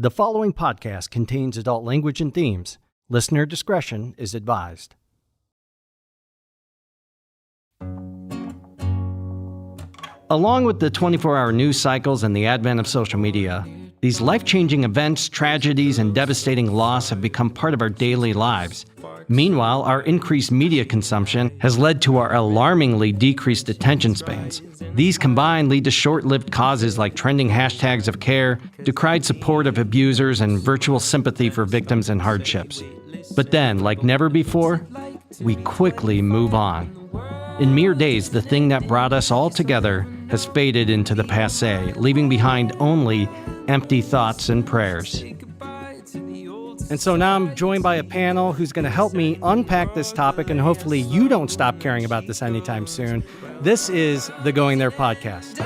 The following podcast contains adult language and themes. Listener discretion is advised. Along with the 24-hour news cycles and the advent of social media, these life-changing events, tragedies, and devastating loss have become part of our daily lives. Meanwhile, our increased media consumption has led to our alarmingly decreased attention spans. These combined lead to short-lived causes like trending hashtags of care, decried support of abusers, and virtual sympathy for victims and hardships. But then, like never before, we quickly move on. In mere days, the thing that brought us all together has faded into the passé, leaving behind only empty thoughts and prayers. And so now I'm joined by a panel who's going to help me unpack this topic, and hopefully you don't stop caring about this anytime soon. This is the Going There podcast.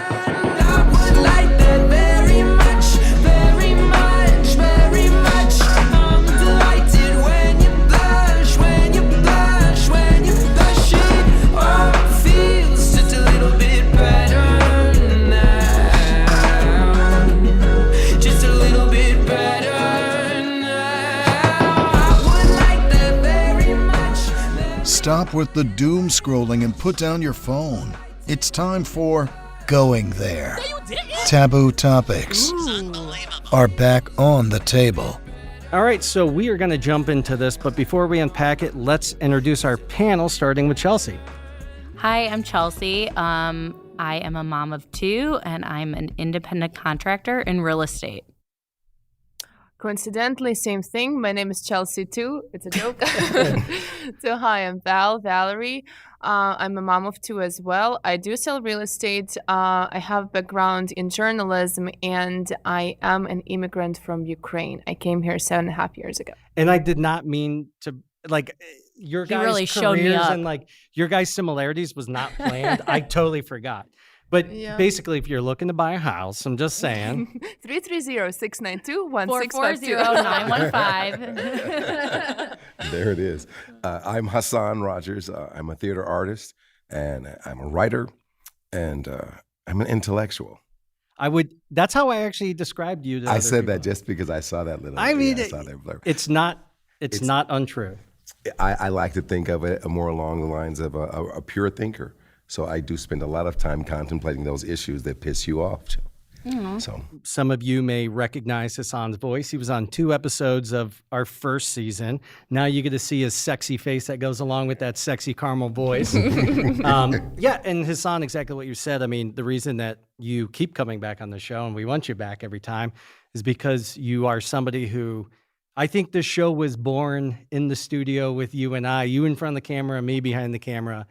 Stop with the doom scrolling and put down your phone. It's time for Going There. Taboo topics are back on the table. All right, so we are going to jump into this, but before we unpack it, let's introduce our panel, starting with Chelsea. Hi, I'm Chelsea. I am a mom of two, and I'm an independent contractor in real estate. Coincidentally, same thing. My name is Chelsea too. It's a joke. So hi, I'm Valerie. I'm a mom of two as well. I do sell real estate. I have background in journalism, and I am an immigrant from Ukraine. I came here 7.5 years ago. And I did not mean to, your guys' really showed me careers up. and your guys' similarities was not planned. I totally forgot. But basically, if you're looking to buy a house, I'm just saying. 330-692-1652. There it is. I'm Hassan Rogers. I'm a theater artist, and I'm a writer, and I'm an intellectual. That's how I actually described you to I other said people. that just because I saw that little. I mean, I saw that blur. it's not untrue. I like to think of it more along the lines of a pure thinker. So I do spend a lot of time contemplating those issues that piss you off. Mm-hmm. So some of you may recognize Hassan's voice. He was on 2 episodes of our first season. Now you get to see his sexy face that goes along with that sexy caramel voice. And Hassan, exactly what you said. I mean, the reason that you keep coming back on the show and we want you back every time is because you are somebody who, I think this show was born in the studio with you and I, you in front of the camera, me behind the camera,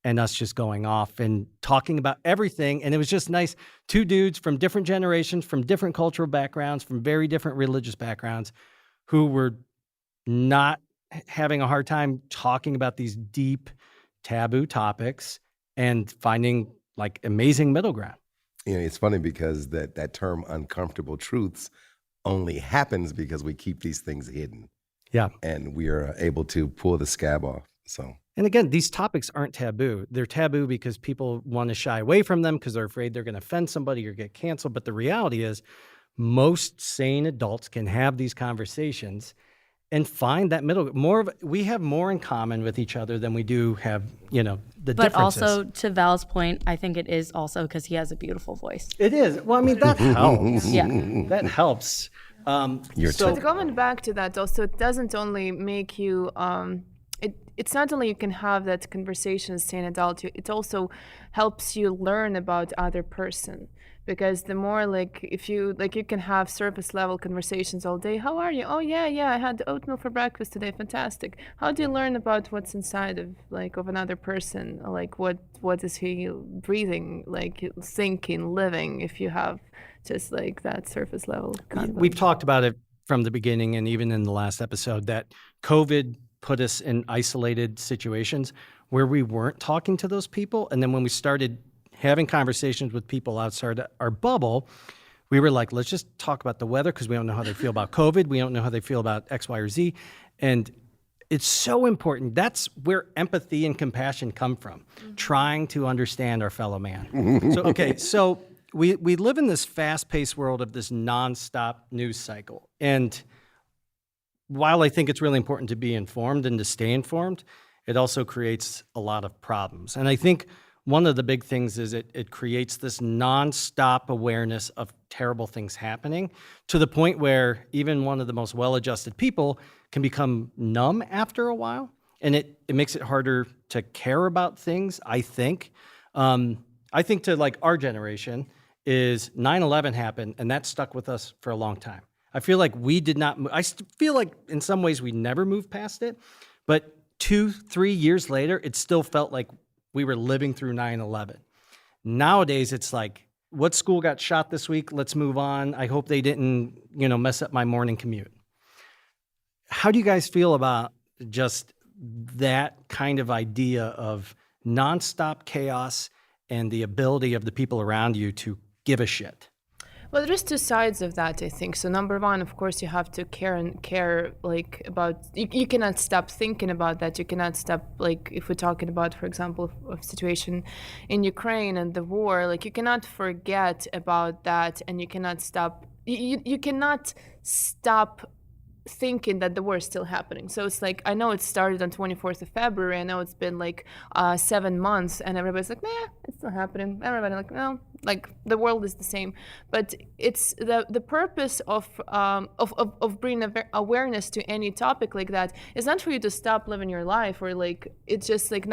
and us just going off and talking about everything. And it was just nice. 2 dudes from different generations, from different cultural backgrounds, from very different religious backgrounds, who were not having a hard time talking about these deep taboo topics and finding amazing middle ground. you know, it's funny because that term uncomfortable truths only happens because we keep these things hidden. Yeah. And we are able to pull the scab off. So. And again, these topics aren't taboo. They're taboo because people want to shy away from them because they're afraid they're going to offend somebody or get canceled. But the reality is most sane adults can have these conversations and find that middle. We have more in common with each other than we do have, the differences. But also, to Val's point, I think it is also because he has a beautiful voice. It is. Well, I mean, that helps. Yeah. That helps. But going back to that also, it doesn't only make you, it's not only you can have that conversation as an adult, it also helps you learn about other person. Because the more if you can have surface level conversations all day. How are you? Oh yeah, I had oatmeal for breakfast today. Fantastic. How do you learn about what's inside of another person? What is he breathing, thinking, living? If you have just that surface level. We've talked about it from the beginning, and even in the last episode, that COVID put us in isolated situations where we weren't talking to those people, and then when we started having conversations with people outside our bubble, we were like, let's just talk about the weather because we don't know how they feel about COVID. We don't know how they feel about X, Y, or Z. And it's so important. That's where empathy and compassion come from, trying to understand our fellow man. So we live in this fast-paced world of this nonstop news cycle. And while I think it's really important to be informed and to stay informed, it also creates a lot of problems. And I think one of the big things is it creates this nonstop awareness of terrible things happening to the point where even one of the most well-adjusted people can become numb after a while. And it makes it harder to care about things, I think. I think to like our generation is 9/11 happened, and that stuck with us for a long time. I feel like we did not, feel like in some ways we never moved past it, but 2-3 years later, it still felt like we were living through 9/11. Nowadays, it's like, what school got shot this week? Let's move on. I hope they didn't, mess up my morning commute. How do you guys feel about just that kind of idea of nonstop chaos and the ability of the people around you to give a shit? Well, there's two sides of that, I think. So number one, of course, you have to care like about, you cannot stop thinking about that. You cannot stop, like if we're talking about, for example, a situation in Ukraine and the war, like you cannot forget about that, and you cannot stop, you cannot stop thinking that the war is still happening. So it's like, I know it started on 24th of February. I know it's been like 7 months, and everybody's like, nah, it's still happening. Everybody like, no, like the world is the same. But it's the purpose of bringing awareness to any topic like that is not for you to stop living your life, or like, it's just like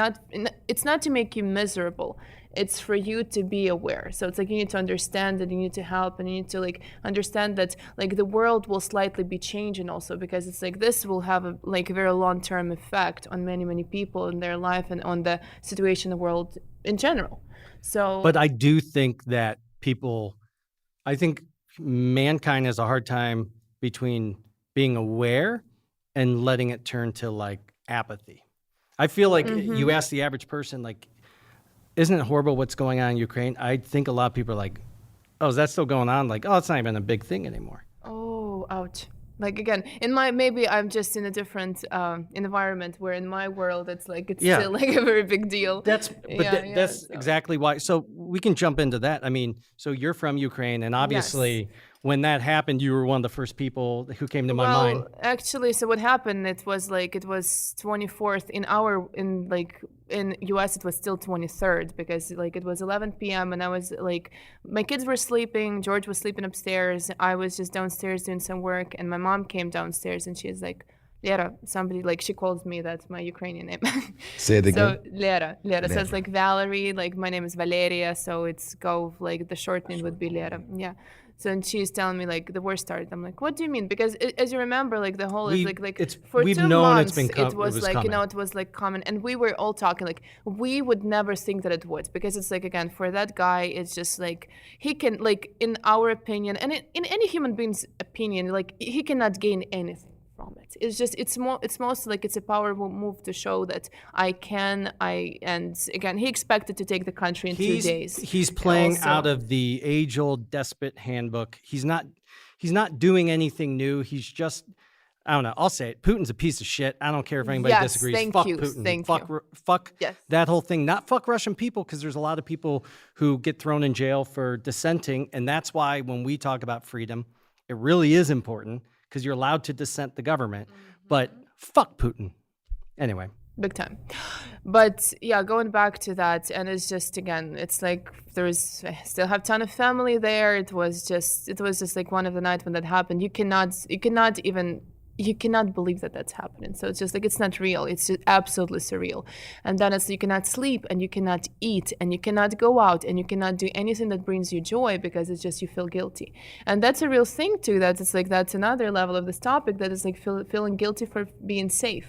it's not to make you miserable. It's for you to be aware. So it's like you need to understand that you need to help, and you need to like understand that like the world will slightly be changing also, because it's like this will have a very long-term effect on many people in their life and on the situation in the world in general. So, but I do think that I think mankind has a hard time between being aware and letting it turn to like apathy. I feel like you ask the average person, like, isn't it horrible what's going on in Ukraine? I think a lot of people are like, oh, is that still going on? Like, oh, it's not even a big thing anymore. Oh, ouch. Like, again, maybe I'm just in a different environment where in my world, it's like, it's still like a very big deal. That's exactly why. So we can jump into that. I mean, so you're from Ukraine, and obviously when that happened, you were one of the first people who came to my mind. Well, actually, so what happened, it was 24th in US, it was still 23rd, because like it was 11 p.m. and I was like, my kids were sleeping, George was sleeping upstairs, I was just downstairs doing some work, and my mom came downstairs and she's like, Lera, somebody, like, she calls me, that's my Ukrainian name. Say it again. So Lera. So it's like Valerie, like my name is Valeria, so it's like the shortening would be Lera. Yeah. So and she's telling me like the war started. I'm like, what do you mean? Because as you remember, like the whole for 2 months it was like coming. It was like common, and we were all talking like we would never think that it would, because it's like, again, for that guy, it's just like he can, like, in our opinion and in any human being's opinion, like he cannot gain anything from it. It's just it's mostly like it's a powerful move to show that and again, he expected to take the country in 2 days. He's playing out of the age-old despot handbook. He's not doing anything new. He's just, I don't know, I'll say it, Putin's a piece of shit. I don't care if anybody disagrees. Fuck Putin. Fuck that whole thing. Not fuck Russian people, because there's a lot of people who get thrown in jail for dissenting, and that's why when we talk about freedom, it really is important, because you're allowed to dissent the government, but fuck Putin. Anyway. Big time. But yeah, going back to that, and it's just, again, it's like I still have a ton of family there. It was just like one of the nights when that happened. You cannot believe that that's happening. So it's just like, it's not real. It's just absolutely surreal. And then you cannot sleep, and you cannot eat, and you cannot go out, and you cannot do anything that brings you joy, because it's just, you feel guilty. And that's a real thing too. That's another level of this topic, that is like feeling guilty for being safe,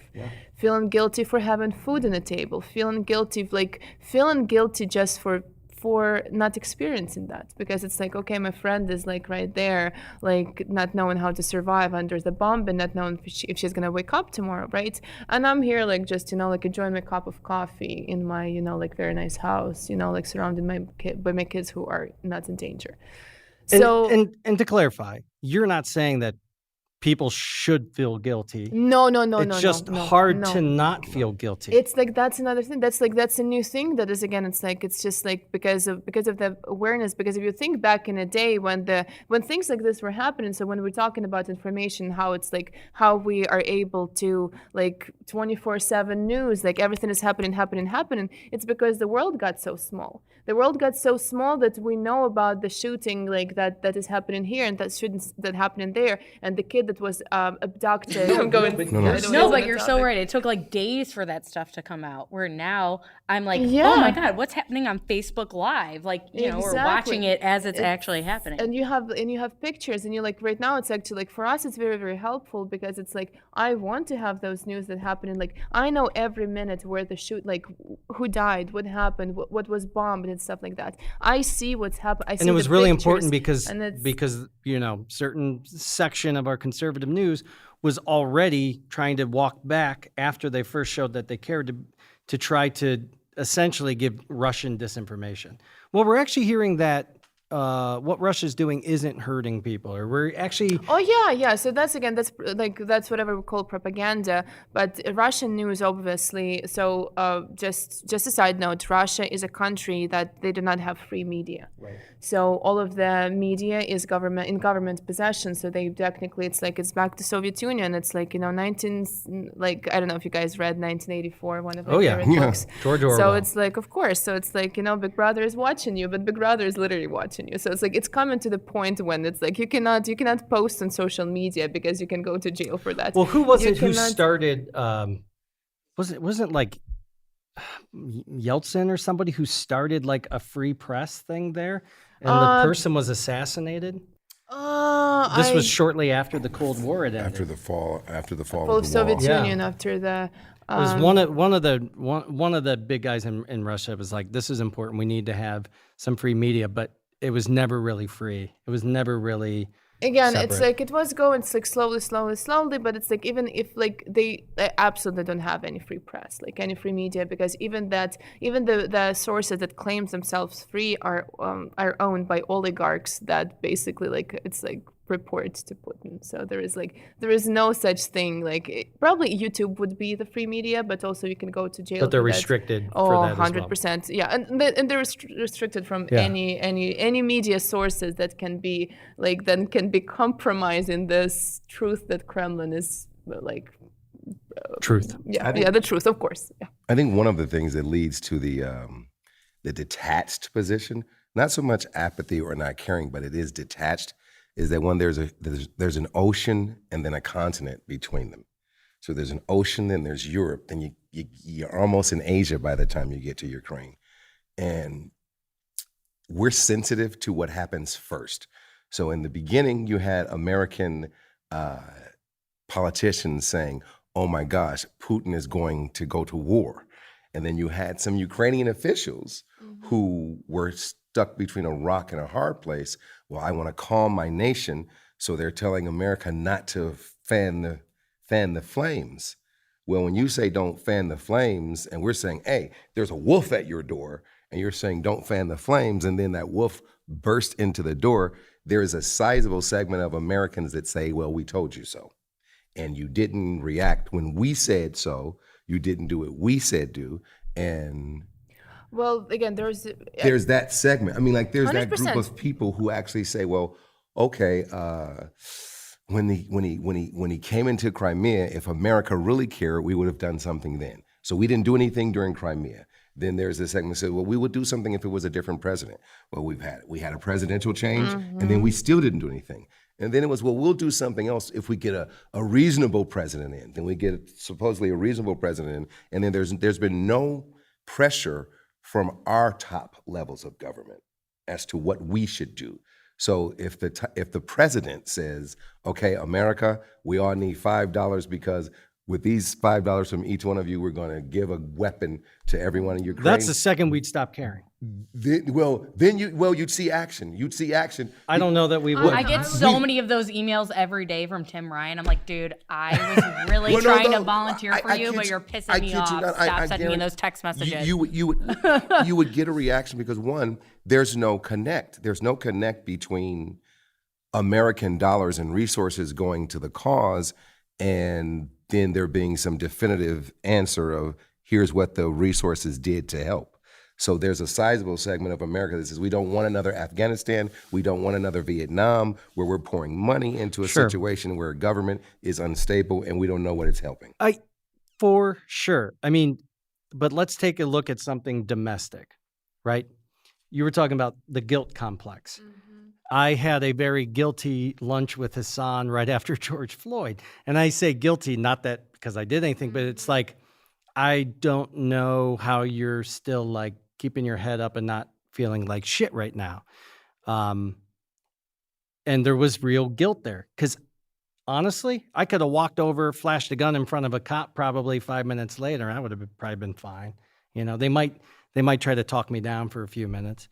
feeling guilty for having food on the table, feeling guilty just for not experiencing that, because it's like, okay, my friend is like right there, like not knowing how to survive under the bomb, and not knowing if she's gonna wake up tomorrow, right? And I'm here like just like enjoying my cup of coffee in my like very nice house, like surrounded by my kids who are not in danger. So and to clarify, you're not saying that people should feel guilty. No, It's just hard to not feel guilty. It's like that's another thing. That's a new thing. That is again. It's like it's just like because of the awareness. Because if you think back in a day when things like this were happening. So when we're talking about information, how it's like how we are able to like 24/7 news, like everything is happening. It's because the world got so small. The world got so small that we know about the shooting like that is happening here and that happening there, and the kid that was abducted. I'm going. No, but you're so right. It took like days for that stuff to come out. Where now I'm like, oh my God, what's happening on Facebook Live? Like, we're watching it as it's actually happening. And you have pictures, and you're like, right now it's actually like for us it's very, very helpful because it's like I want to have those news that happening. Like I know every minute where the shoot, like who died, what happened, what was bombed, and stuff like that. I see what's happened. And it was really important because certain section of our conservative news was already trying to walk back after they first showed that they cared to try to essentially give Russian disinformation. Well, we're actually hearing that what Russia's doing isn't hurting people, or we're actually. Oh yeah. So that's whatever we call propaganda. But Russian news, obviously. So just a side note, Russia is a country that they do not have free media. Right. So all of the media is government possession. So they technically it's back to Soviet Union. It's like I don't know if you guys read 1984, one of my favorite books. George Orwell. So it's like, of course. So it's like Big Brother is watching you, but Big Brother is literally watching you. So it's like it's coming to the point when it's like you cannot post on social media because you can go to jail for that. Well, who was it who started? Wasn't like Yeltsin or somebody who started like a free press thing there, and the person was assassinated? This was shortly after the Cold War had ended. After the fall of the Soviet wall. Union, after the. It was one of the big guys in Russia was like, this is important. We need to have some free media, but it was never really free. It was never really again separate. It's like it was going like slowly, but it's like even if like they absolutely don't have any free press, like any free media, because even the sources that claim themselves free are owned by oligarchs that basically like it's like report to Putin. So there is no such thing. Like probably YouTube would be the free media, but also you can go to jail. But they're restricted. For that 100%. As well. Yeah, and they're restricted from any media sources that can be compromising this truth that Kremlin is like. Truth. The truth, of course. Yeah. I think one of the things that leads to the detached position, not so much apathy or not caring, but it is detached, is that when there's an ocean and then a continent between them. So there's an ocean, then there's Europe, then you're almost in Asia by the time you get to Ukraine. And we're sensitive to what happens first. So in the beginning, you had American politicians saying, oh my gosh, Putin is going to go to war. And then you had some Ukrainian officials who were stuck between a rock and a hard place. Well, I want to calm my nation, so they're telling America not to fan the flames. Well, when you say don't fan the flames, and we're saying, hey, there's a wolf at your door, and you're saying don't fan the flames, and then that wolf burst into the door, there is a sizable segment of Americans that say, well, we told you so. And you didn't react when we said so. You didn't do what we said do. And well, again, there's that segment. I mean, like there's 100%. That group of people who actually say, well, okay, when he came into Crimea, if America really cared, we would have done something then. So we didn't do anything during Crimea. Then there's this segment that said, well, we would do something if it was a different president. Well, we had a presidential change, and then we still didn't do anything. And then it was, well, we'll do something else if we get a reasonable president in. Then we get supposedly a reasonable president in. And then there's been no pressure from our top levels of government as to what we should do. So if the president says, okay, America, we all need $5 because with these $5 from each one of you, we're going to give a weapon to everyone in Ukraine. That's the second we'd stop caring. You'd see action. You'd see action. I don't know that we would. I get so many of those emails every day from Tim Ryan. I'm like, dude, I was really trying to volunteer for you, but you're pissing me off. Stop sending me those text messages. You would get a reaction because one, there's no connect. There's no connect between American dollars and resources going to the cause, and then there being some definitive answer of here's what the resources did to help. So there's a sizable segment of America that says we don't want another Afghanistan, we don't want another Vietnam, where we're pouring money into a situation where government is unstable and we don't know what it's helping. For sure. I mean, but let's take a look at something domestic, right? You were talking about the guilt complex. I had a very guilty lunch with Hassan right after George Floyd. And I say guilty, not that because I did anything, but it's like, I don't know how you're still like keeping your head up and not feeling like shit right now. And there was real guilt there. Because honestly, I could have walked over, flashed a gun in front of a cop probably 5 minutes later. I would have probably been fine. You know, they might try to talk me down for a few minutes.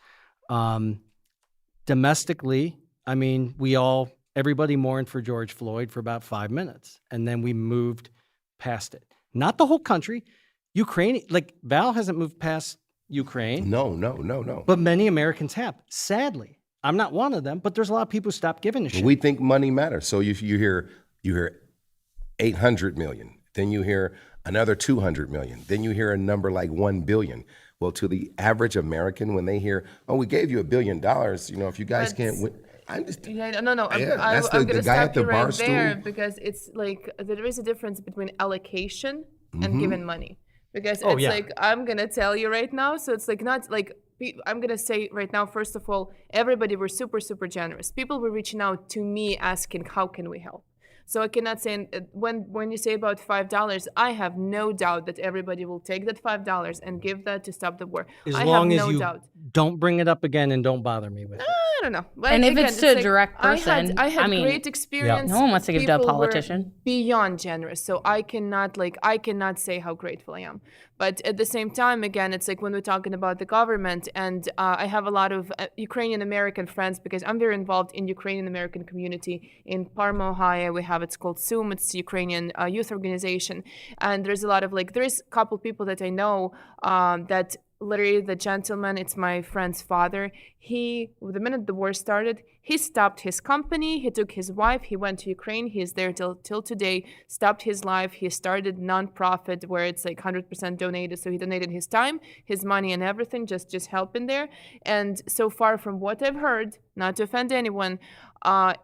Domestically, I mean, everybody mourned for George Floyd for about 5 minutes, and then we moved past it. Not the whole country. Ukraine, like Val hasn't moved past Ukraine. No. But many Americans have, sadly. I'm not one of them, but there's a lot of people who stopped giving a shit. We think money matters. So you hear 800 million, then you hear another 200 million, then you hear a number like 1 billion. Well, to the average American, when they hear, "Oh, we gave you $1 billion," you know, if you guys can't win, I'm just no. That's I'm the going to guy stop at the you bar right there stool. because it's like there is a difference between allocation and giving money. Because it's like, I'm going to tell you right now. So it's like not like, I'm going to say right now, first of all, everybody were super, super generous. People were reaching out to me asking, how can we help? So I cannot say, when you say about $5, I have no doubt that everybody will take that $5 and give that to stop the war. As I long have as no you doubt. don't bring it up again and don't bother me with it. I don't know. But And if again, it's to a like, direct person, I had I mean, great experience. no one wants to give to a People were politician. beyond generous. So I cannot say how grateful I am. But at the same time, again, it's like when we're talking about the government, and I have a lot of Ukrainian American friends because I'm very involved in Ukrainian American community in Parma, Ohio. We have, it's called SUM, it's Ukrainian youth organization. And there's a lot of there's a couple people that I know that literally the gentleman, it's my friend's father. The minute the war started, he stopped his company. He took his wife. He went to Ukraine. He is there till today, stopped his life. He started nonprofit where it's like 100% donated. So he donated his time, his money and everything, just helping there. And so far from what I've heard, not to offend anyone,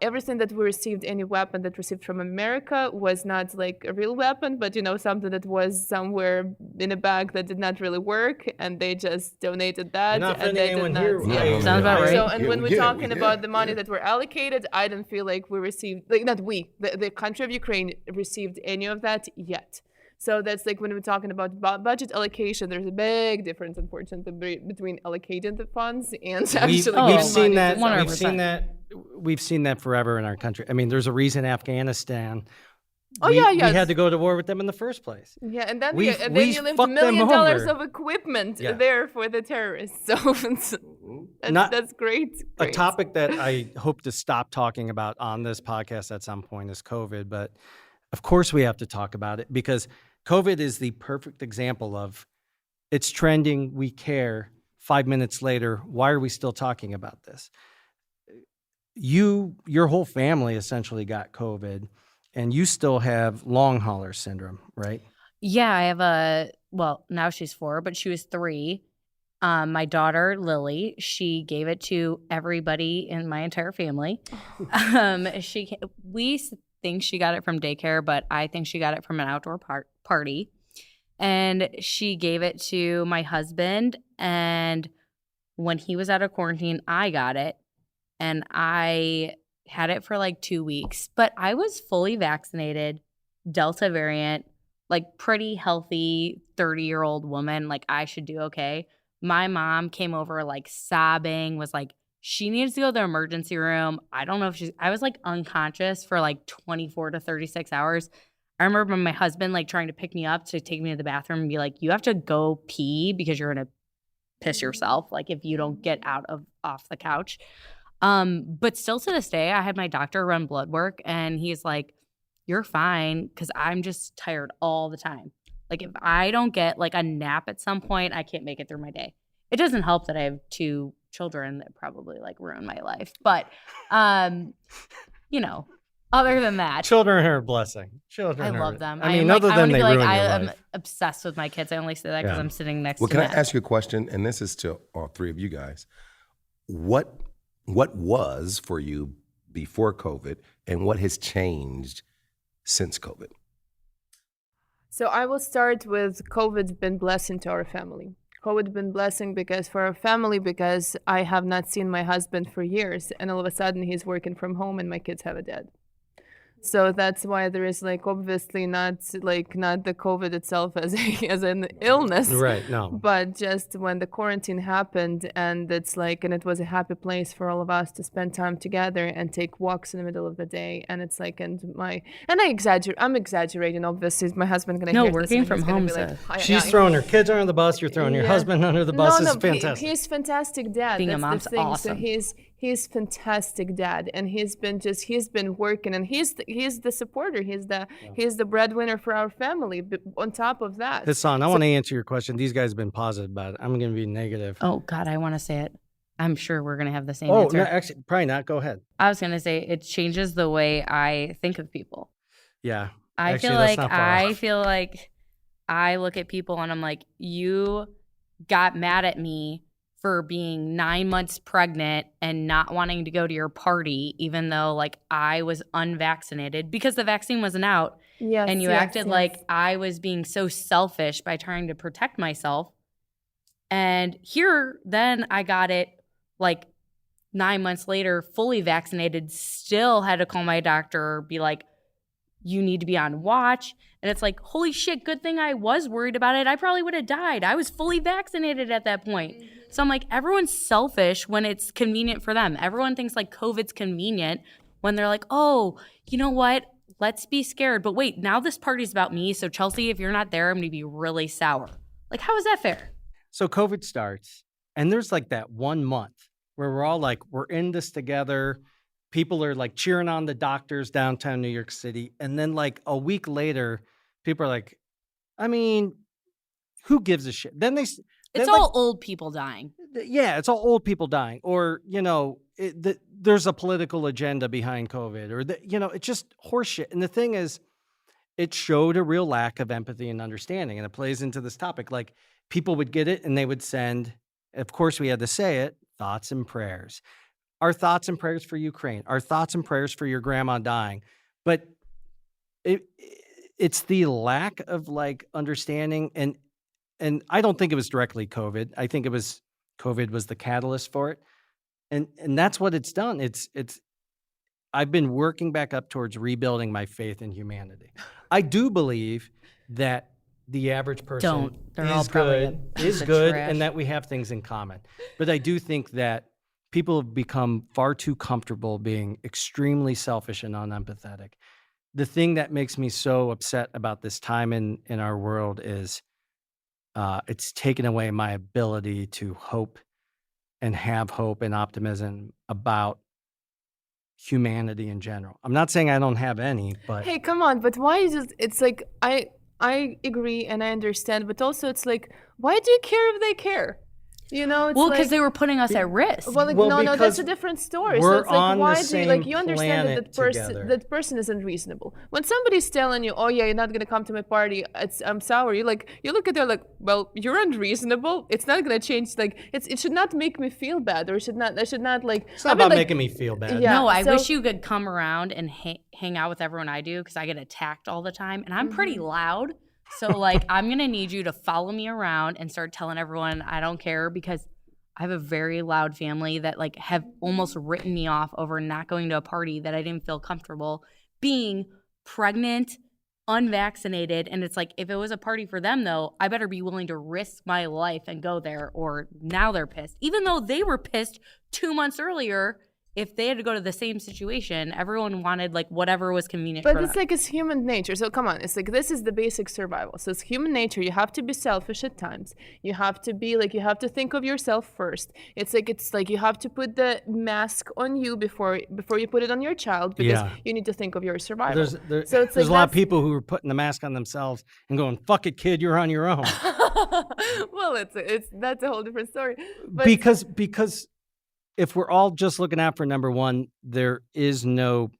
everything that we received, any weapon that received from America was not like a real weapon, but something that was somewhere in a bag that did not really work, and they just donated that. Not and they did not. Sounds about right. So, and when we're talking about the money that were allocated, I don't feel like we received, the country of Ukraine received any of that yet. So that's like when we're talking about budget allocation, there's a big difference, unfortunately, between allocating the funds and actually we've giving seen money. that. We've seen that forever in our country. I mean, there's a reason Afghanistan. We had to go to war with them in the first place. Yeah, and then We you left $1 million of equipment there for the terrorists. So that's great. A topic that I hope to stop talking about on this podcast at some point is COVID, but of course we have to talk about it because COVID is the perfect example of it's trending, we care. 5 minutes later, why are we still talking about this? Your whole family essentially got COVID, and you still have long hauler syndrome, right? Yeah, I have now she's 4, but she was 3. My daughter, Lily, she gave it to everybody in my entire family. We think she got it from daycare, but I think she got it from an outdoor party. And she gave it to my husband, and when he was out of quarantine, I got it. And I had it for like 2 weeks, but I was fully vaccinated, Delta variant, like pretty healthy 30-year-old woman. Like I should do okay. My mom came over like sobbing, was like, she needs to go to the emergency room. I don't know if I was like unconscious for like 24 to 36 hours. I remember my husband like trying to pick me up to take me to the bathroom and be like, you have to go pee because you're going to piss yourself. Like if you don't get off the couch. But still to this day, I had my doctor run blood work and he's like, you're fine. Cause I'm just tired all the time. Like if I don't get like a nap at some point, I can't make it through my day. It doesn't help that I have 2 children that probably like ruined my life. But, you know, other than that, Children are a blessing. Children I are, love them. I mean, am like, other I than want to they feel like ruin your I'm life. obsessed with my kids. I only say that because I'm sitting next Well, to can I Matt. ask you a question? And this is to all three of you guys. What was for you before COVID, and what has changed since COVID? So I will start with COVID's been blessing to our family. COVID been blessing because for our family, because I have not seen my husband for years, and all of a sudden he's working from home and my kids have a dad. So that's why there is like obviously not the COVID itself as an illness, Right, no. but just when the quarantine happened, and it's like, and it was a happy place for all of us to spend time together and take walks in the middle of the day, and it's like, I'm exaggerating obviously. My husband gonna No, hear working this and from he's gonna home, be like, so She's throwing her kids under the bus. You're throwing your Yeah. husband under the bus. No, It's fantastic. He's fantastic dad. Being a That's mom's the thing. awesome. So he's fantastic dad, and he's been working, and he's the supporter. He's the breadwinner for our family. But on top of that, Hassan, I want to answer your question. These guys have been positive about it. I'm going to be negative. Oh, God, I want to say it. I'm sure we're going to have the same Oh, answer. no, actually, probably not. Go ahead. I was going to say it changes the way I think of people. Yeah. I Actually, feel that's like not far off. I look at people and I'm like, you got mad at me for being 9 months pregnant and not wanting to go to your party, even though like I was unvaccinated because the vaccine wasn't out. yes, And you yes, acted yes. like I was being so selfish by trying to protect myself. And here, then I got it like 9 months later, fully vaccinated, still had to call my doctor, be like, you need to be on watch. And it's like, holy shit, good thing I was worried about it. I probably would have died. I was fully vaccinated at that point. So I'm like, everyone's selfish when it's convenient for them. Everyone thinks like COVID's convenient when they're like, oh, you know what? Let's be scared. But wait, now this party's about me. So Chelsea, if you're not there, I'm going to be really sour. Like, how is that fair? So COVID starts, and there's like that 1 month where we're all like, we're in this together. People are like cheering on the doctors downtown New York City. And then like a week later, people are like, I mean, who gives a shit? Then It's all old people dying. yeah, it's all old people dying, or, you know, there's a political agenda behind COVID, or, it's just horseshit. And the thing is, it showed a real lack of empathy and understanding. And it plays into this topic. Like, people would get it and they would send, of course, we had to say it, thoughts and prayers. Our thoughts and prayers for Ukraine, our thoughts and prayers for your grandma dying. But it's the lack of like understanding. And I don't think it was directly COVID. I think COVID was the catalyst for it. And that's what it's done. I've been working back up towards rebuilding my faith in humanity. I do believe that the average person They're all probably is good and that we have things in common. But I do think that people have become far too comfortable being extremely selfish and unempathetic. The thing that makes me so upset about this time in our world is it's taken away my ability to hope and have hope and optimism about humanity in general. I'm not saying I don't have any, but Hey, come on! But why is it? It's like I agree and I understand, but also it's like, why do you care if they care? You know, it's Well, because like, they were putting us at risk. Well, like, Well, no, that's because a different story. we're So it's like, on the why do you, like, same you understand that planet that person isn't reasonable. When somebody's telling you, oh yeah, you're not gonna come to my party, I'm sour. You look at her like, well, you're unreasonable. It's not gonna change. Like, it should not make me feel bad, or I should not like. it's not about making me feel bad. Yeah. No, I so- wish you could come around and hang out with everyone I do because I get attacked all the time. And I'm pretty loud. So, like, I'm going to need you to follow me around and start telling everyone I don't care because I have a very loud family that, like, have almost written me off over not going to a party that I didn't feel comfortable being pregnant, unvaccinated. And it's like, if it was a party for them, though, I better be willing to risk my life and go there, or now they're pissed. Even though they were pissed 2 months earlier, if they had to go to the same situation, everyone wanted like whatever was convenient But for it's them. like, it's human nature. So come on, it's like, this is the basic survival. So it's human nature. You have to be selfish at times. You have to be like, you have to think of yourself first. It's like you have to put the mask on you before you put it on your child, because Yeah. you need to think of your survival. There's So it's a like, lot of that's- people who are putting the mask on themselves and going, fuck it, kid, you're on your own. Well, it's that's a whole different story. But because if we're all just looking out for number one, there is no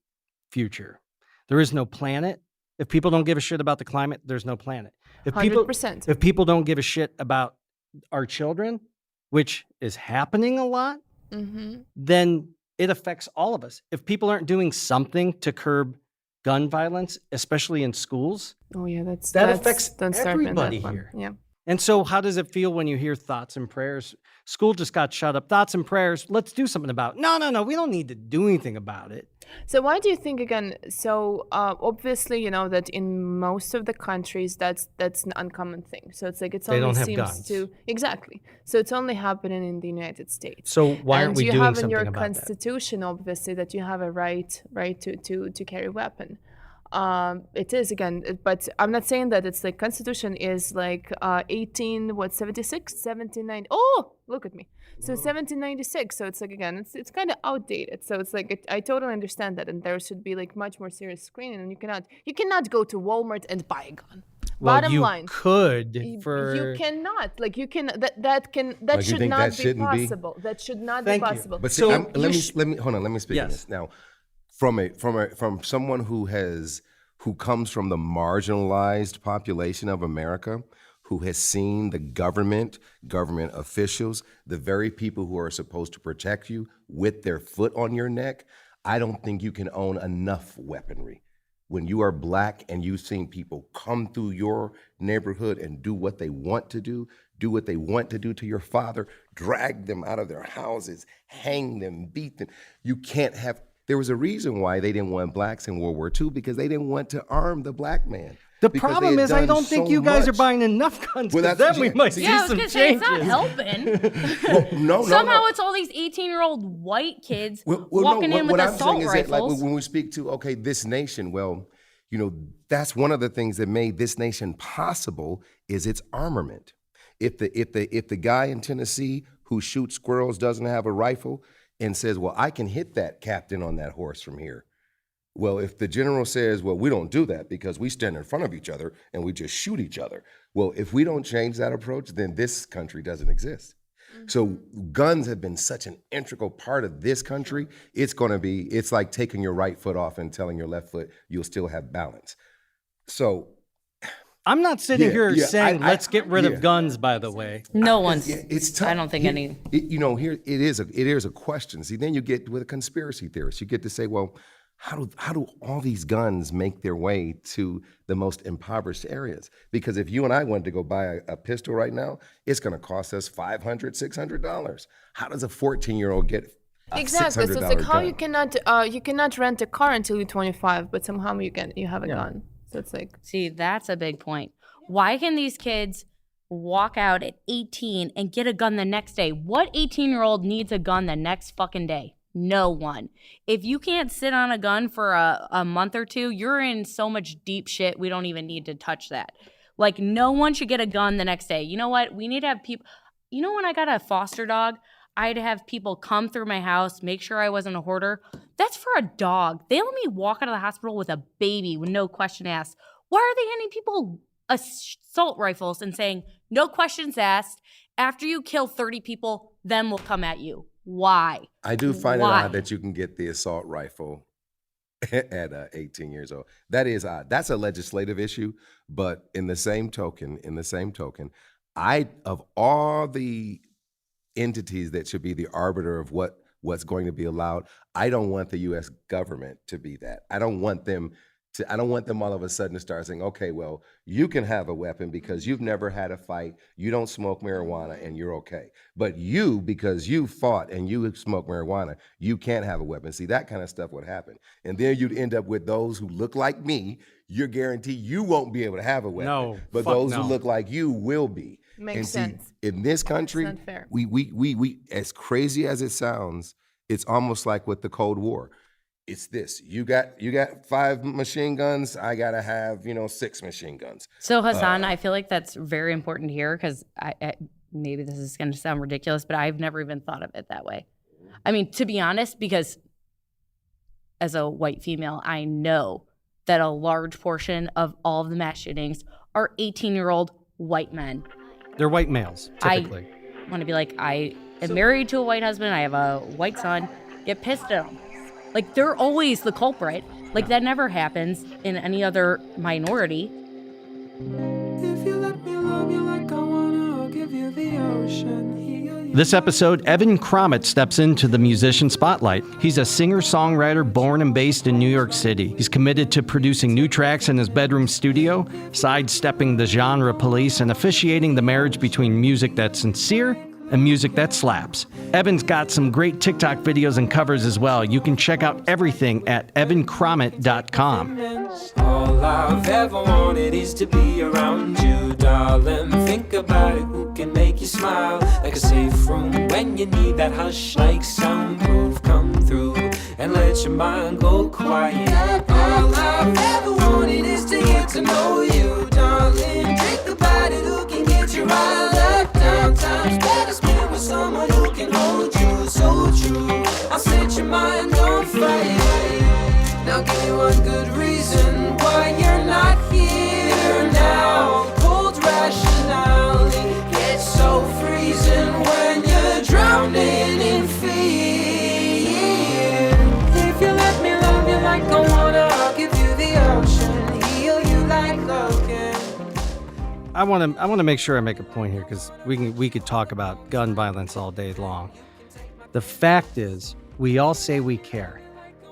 future. There is no planet. If people don't give a shit about the climate, there's no planet. If 100%. if people don't give a shit about our children, which is happening a lot, then it affects all of us. If people aren't doing something to curb gun violence, especially in schools, that affects everybody here. Yeah. And so how does it feel when you hear thoughts and prayers? School just got shut up. Thoughts and prayers, let's do something about it. No, we don't need to do anything about it. So why do you think, again, so obviously, you know, that in most of the countries, that's an uncommon thing. So it's like it's They only don't have seems guns. to, exactly. So it's only happening in the United States. So why aren't we doing something about that? And something you have in about your that? constitution, obviously, that you have a right to carry a weapon. It is, again, but I'm not saying that it's like constitution is like 79. Oh, look at me. So 1796. So it's like, again, it's kind of outdated. So it's like I totally understand that, and there should be like much more serious screening. And you cannot go to Walmart and buy a gun. Well, Bottom you line, could you for cannot, like you can that Like, you should think not that be shouldn't be? possible. That should not Thank be you. possible. But see, So let you me hold on. Let me speak on Yes. this now. From someone who comes from the marginalized population of America, who has seen the government officials, the very people who are supposed to protect you, with their foot on your neck, I don't think you can own enough weaponry. When you are black and you've seen people come through your neighborhood and do what they want to do what they want to do to your father, drag them out of their houses, hang them, beat them. You can't have. There was a reason why they didn't want blacks in World War II, because they didn't want to arm the black man. The Because they problem had is I done don't think so you guys are much. buying enough guns. Well, 'Cause that's- then we yeah, might see- see Yeah, I was some gonna say it's changes. not helping. Well, no. Somehow it's all these 18-year-old white kids walking in with what I'm assault saying is rifles. that, like, when we speak to, this nation, well, that's one of the things that made this nation possible is its armament. If the guy in Tennessee who shoots squirrels doesn't have a rifle and says, well, I can hit that captain on that horse from here. Well, if the general says, well, we don't do that because we stand in front of each other and we just shoot each other. Well, if we don't change that approach, then this country doesn't exist. So guns have been such an integral part of this country. It's like taking your right foot off and telling your left foot you'll still have balance. So I'm not sitting here yeah, saying let's get rid yeah. of guns, by the way. No one's. it's tough. I don't think any. Here it is a question. See, then you get with a conspiracy theorist. You get to say, well, how do all these guns make their way to the most impoverished areas? Because if you and I wanted to go buy a pistol right now, it's going to cost us $500, $600. How does a 14-year-old get a Exactly. So it's $600 like how gun? you cannot rent a car until you're 25, but somehow you have a gun. So it's like See, that's a big point. Why can these kids walk out at 18 and get a gun the next day? What 18-year-old needs a gun the next fucking day? No one. If you can't sit on a gun for a month or two, you're in so much deep shit. We don't even need to touch that. Like, no one should get a gun the next day. You know what? We need to have people. You know, when I got a foster dog, I'd have people come through my house, make sure I wasn't a hoarder. That's for a dog. They let me walk out of the hospital with a baby with no question asked. Why are they handing people assault rifles and saying, no questions asked, after you kill 30 people, then we'll come at you? Why? I do find it Why? odd that you can get the assault rifle at 18 years old. That is odd. That's a legislative issue, but in the same token, of all the entities that should be the arbiter of what's going to be allowed, I don't want the U.S. government to be that. I don't want them all of a sudden to start saying, okay, well, you can have a weapon because you've never had a fight, you don't smoke marijuana, and you're okay. But you, because you fought and you smoke marijuana, you can't have a weapon. See, that kind of stuff would happen. And then you'd end up with those who look like me. You're guaranteed you won't be able to have a weapon. No, but fuck those no. who look like you will be. Makes and see, sense. in this country, It's not fair. we as crazy as it sounds, it's almost like with the Cold War. It's this. You got 5 machine guns. I gotta have 6 machine guns. So Hassan, I feel like that's very important here because I maybe this is going to sound ridiculous, but I've never even thought of it that way. I mean, to be honest, because as a white female, I know that a large portion of all of the mass shootings are 18-year-old white men. They're white males, typically. want to be like, I am married to a white husband, I have a white son, get pissed at them. Like, they're always the culprit. Like, that never happens in any other minority. If you let me love you like I wanna, I'll give you the ocean. This episode, Evan Crommett steps into the musician spotlight. He's a singer-songwriter born and based in New York City. He's committed to producing new tracks in his bedroom studio, sidestepping the genre police, and officiating the marriage between music that's sincere and music that slaps. Evan's got some great TikTok videos and covers as well. You can check out everything at evancrommett.com. All I've ever wanted is to be around you, darling. Think about it, who can make you smile like a safe room when you need that hush, like soundproof. Come through and let your mind go quiet. All I've ever wanted is to get to know you, darling. Think about it, who can get you riled up down. Times better spent with someone who can hold you so true. I'll set your mind on fire. Now give me one good reason why you're not here now. Cold rationality gets so freezing when you're drowning in fear. If you let me love you like I wanna, I'll give you the ocean, heal you like Logan. I want to make sure I make a point here, because we could talk about gun violence all day long. The fact is, we all say we care,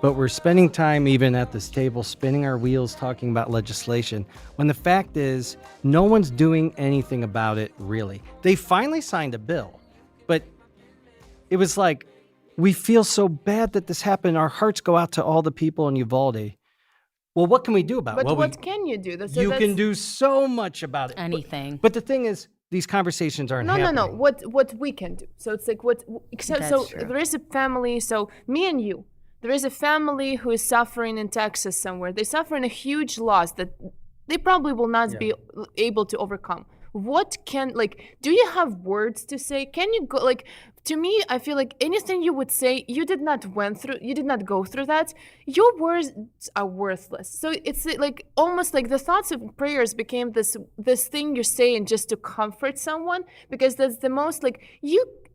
but we're spending time even at this table spinning our wheels talking about legislation, when the fact is no one's doing anything about it, really. They finally signed a bill, but it was like, we feel so bad that this happened. Our hearts go out to all the people in Uvalde. Well, what can we do about it? But Well, what can you do? you can do so much about it. Anything. But the thing is, these conversations aren't happening. No. What we can do? So it's like so true. there is a family. So me and you, there is a family who is suffering in Texas somewhere. They're suffering a huge loss that they probably will not be able to overcome. What can, like, do you have words to say? Can you go, like, to me, I feel like anything you would say, you did not go through that. Your words are worthless. So it's like almost like the thoughts of prayers became this thing you're saying just to comfort someone, because that's the most, like,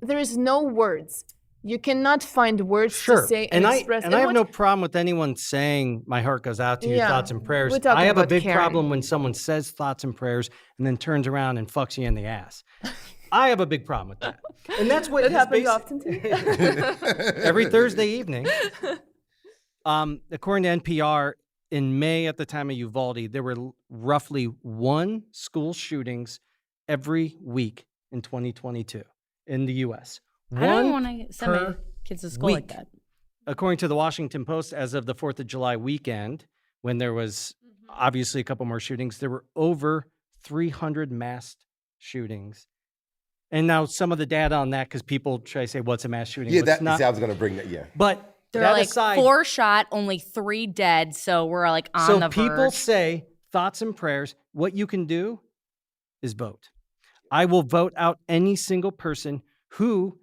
there is no words. You cannot find words to say and express. I have no problem with anyone saying, my heart goes out to you, thoughts and prayers. We're talking I have a about big caring. problem when someone says thoughts and prayers and then turns around and fucks you in the ass. I have a big problem with that. And that's what It happens often to you. every Thursday evening. According to NPR, in May at the time of Uvalde, there were roughly 1 school shootings every week in 2022 in the U.S. I don't want to send my kids to school like that. According to the Washington Post, as of the 4th of July weekend, when there was obviously a couple more shootings, there were over 300 mass shootings. And now some of the data on that, because people try to say, what's a mass shooting? Yeah, what's not. I was going to bring that, But They're that like aside, 4 shot, only 3 dead. So we're like on so the people verge. say thoughts and prayers. What you can do is vote. I will vote out any single person who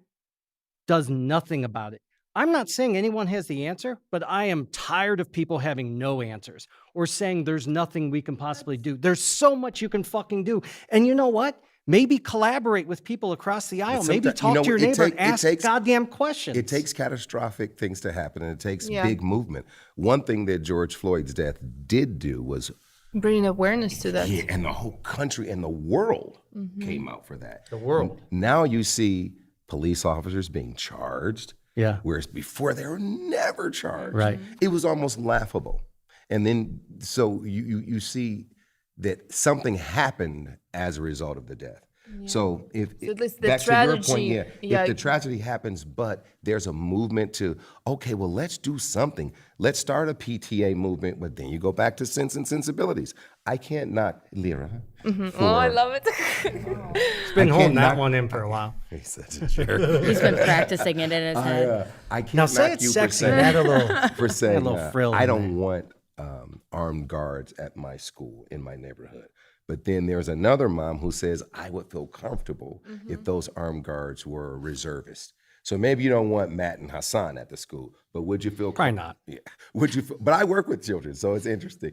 does nothing about it. I'm not saying anyone has the answer, but I am tired of people having no answers or saying there's nothing we can possibly do. There's so much you can fucking do. And you know what? Maybe collaborate with people across the aisle. Maybe talk to your neighbor and ask goddamn questions. It takes catastrophic things to happen, and it takes big movement. One thing that George Floyd's death did do was Bringing awareness to that. Yeah, and the whole country and the world came out for that. The world. Now you see police officers being charged. Yeah. Whereas before they were never charged. Right. It was almost laughable. And then so you see that something happened as a result of the death. Yeah. So if at least the back tragedy, to your point, if the tragedy happens, but there's a movement to, okay, well, let's do something. Let's start a PTA movement, but then you go back to Sense and Sensibilities. I can't knock Lyra. Oh, I love it. He's been holding that one in for a while. He's such a jerk. He's been practicing it in his head. I can't Now knock say it's you sexy. for saying, Add a little, for saying a little frill. I in don't there. want armed guards at my school, in my neighborhood. But then there's another mom who says, I would feel comfortable if those armed guards were reservists. So maybe you don't want Matt and Hassan at the school, but would you feel Probably not. Yeah. Would you? But I work with children, so it's interesting.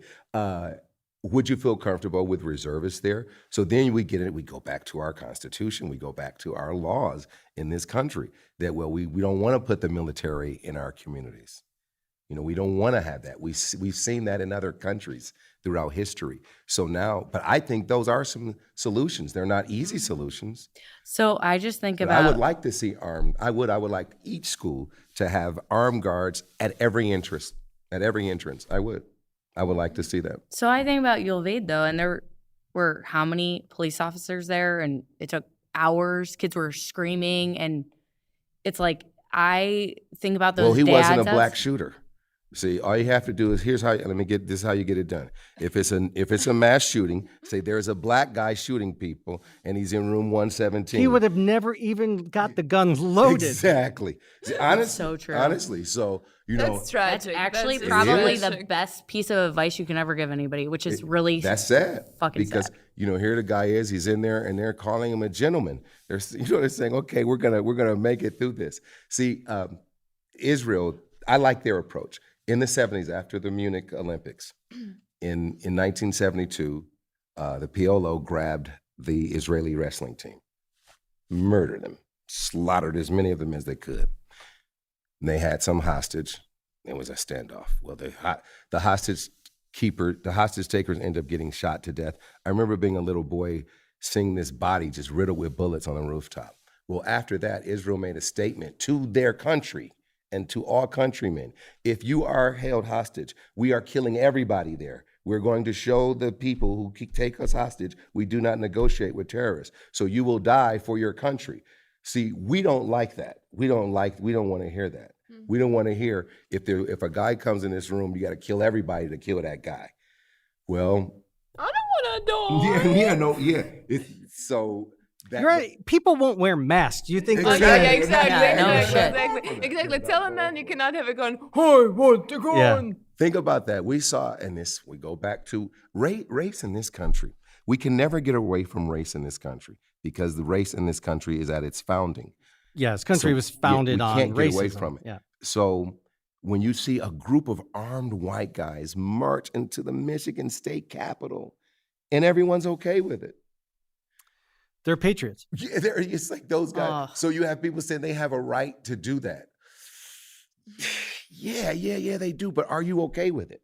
would you feel comfortable with reservists there? So then we get it. We go back to our Constitution. We go back to our laws in this country that, well, we don't want to put the military in our communities. You know, we don't want to have that. We've seen that in other countries throughout history. So now, but I think those are some solutions. They're not easy solutions. So I just think But about. I would like to see armed. I would like each school to have armed guards at every entrance. At every entrance, I would like to see that. So I think about U of A though, and there were how many police officers there, and it took hours. Kids were screaming, and it's like I think about those. Well, he wasn't a dads. black shooter. See, all you have to do is this is how you get it done. If it's a mass shooting, say there's a black guy shooting people and he's in room 117. He would have never even got the guns loaded. Exactly. See, So true. Honestly, so you know That's tragic. That's actually That's probably tragic. the best piece of advice you can ever give anybody, which is really that's sad. fucking because sad. you know here the guy is, he's in there and they're calling him a gentleman. They're saying, okay, we're gonna make it through this. See, Israel, I like their approach. In the 70s, after the Munich Olympics, in 1972, the PLO grabbed the Israeli wrestling team, murdered them, slaughtered as many of them as they could. And they had some hostage. It was a standoff. Well, the hostage takers end up getting shot to death. I remember being a little boy seeing this body just riddled with bullets on a rooftop. Well, after that, Israel made a statement to their country and to all countrymen. If you are held hostage, we are killing everybody there. We're going to show the people who take us hostage, we do not negotiate with terrorists. So you will die for your country. See, we don't like that. We don't want to hear that. Mm-hmm. We don't want to hear if a guy comes in this room, you got to kill everybody to kill that guy. Well, I don't want to die. So. You're right. People won't wear masks. You think Exactly. they're Yeah, gonna- exactly. Exactly. Tell a man you cannot have a gun. I want the gun. Yeah. Think about that. We saw in this, we go back to race in this country. We can never get away from race in this country because the race in this country is at its founding. Yeah, this country was founded on we can't racism. get away from it. Yeah. So when you see a group of armed white guys march into the Michigan State Capitol and everyone's okay with it. They're patriots. Yeah, it's like those guys. So you have people saying they have a right to do that. Yeah, they do. But are you okay with it?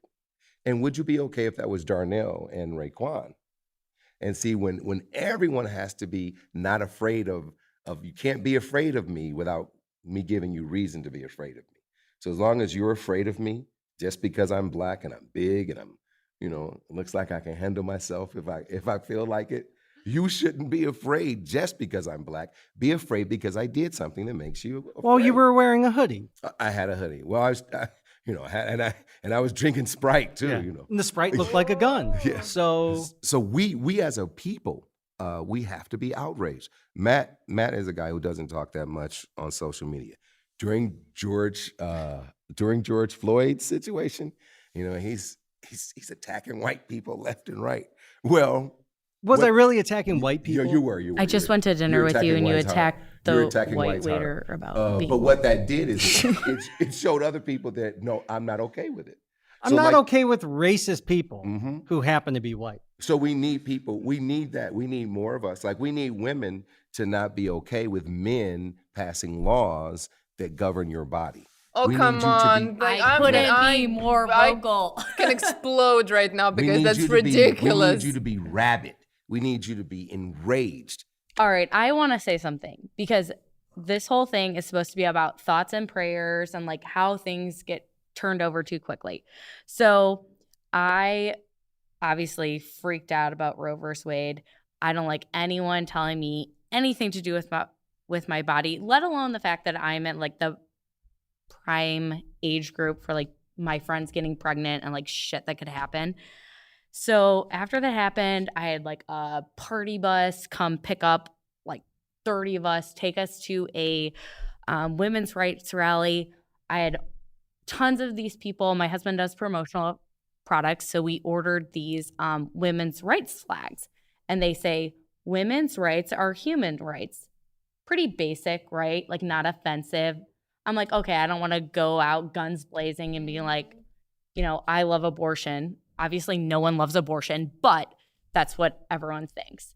And would you be okay if that was Darnell and Raekwon? And see, when everyone has to be not afraid of you can't be afraid of me without me giving you reason to be afraid of me. So as long as you're afraid of me, just because I'm black and I'm big and I'm, it looks like I can handle myself if I feel like it. You shouldn't be afraid just because I'm black. Be afraid because I did something that makes you afraid. Well, you were wearing a hoodie. I had a hoodie. Well, I was, and I was drinking Sprite too. Yeah. And the Sprite looked like a gun. Yeah. So we as a people, we have to be outraged. Matt is a guy who doesn't talk that much on social media. During George Floyd's situation, he's attacking white people left and right. Well. Was I really attacking white people? You were. I just went to dinner with you and you attacked the white waiter about being But what that did is it showed other people that, no, I'm not okay with it. I'm not okay with racist people who happen to be white. So we need people. We need that. We need more of us. Like we need women to not be okay with men passing laws that govern your body. Oh, come on. I couldn't be more vocal. I can explode right now because that's we ridiculous. need you to be rabid. We need you to be enraged. All right, I want to say something because this whole thing is supposed to be about thoughts and prayers and like how things get turned over too quickly. So I obviously freaked out about Roe versus Wade. I don't like anyone telling me anything to do with my body, let alone the fact that I'm at like the prime age group for like my friends getting pregnant and like shit that could happen. So after that happened, I had like a party bus come pick up like 30 of us, take us to a women's rights rally. I had tons of these people. My husband does promotional products, so we ordered these women's rights flags. And they say, women's rights are human rights. Pretty basic, right? Like not offensive. I'm like, okay, I don't want to go out guns blazing and be like, I love abortion. Obviously, no one loves abortion, but that's what everyone thinks.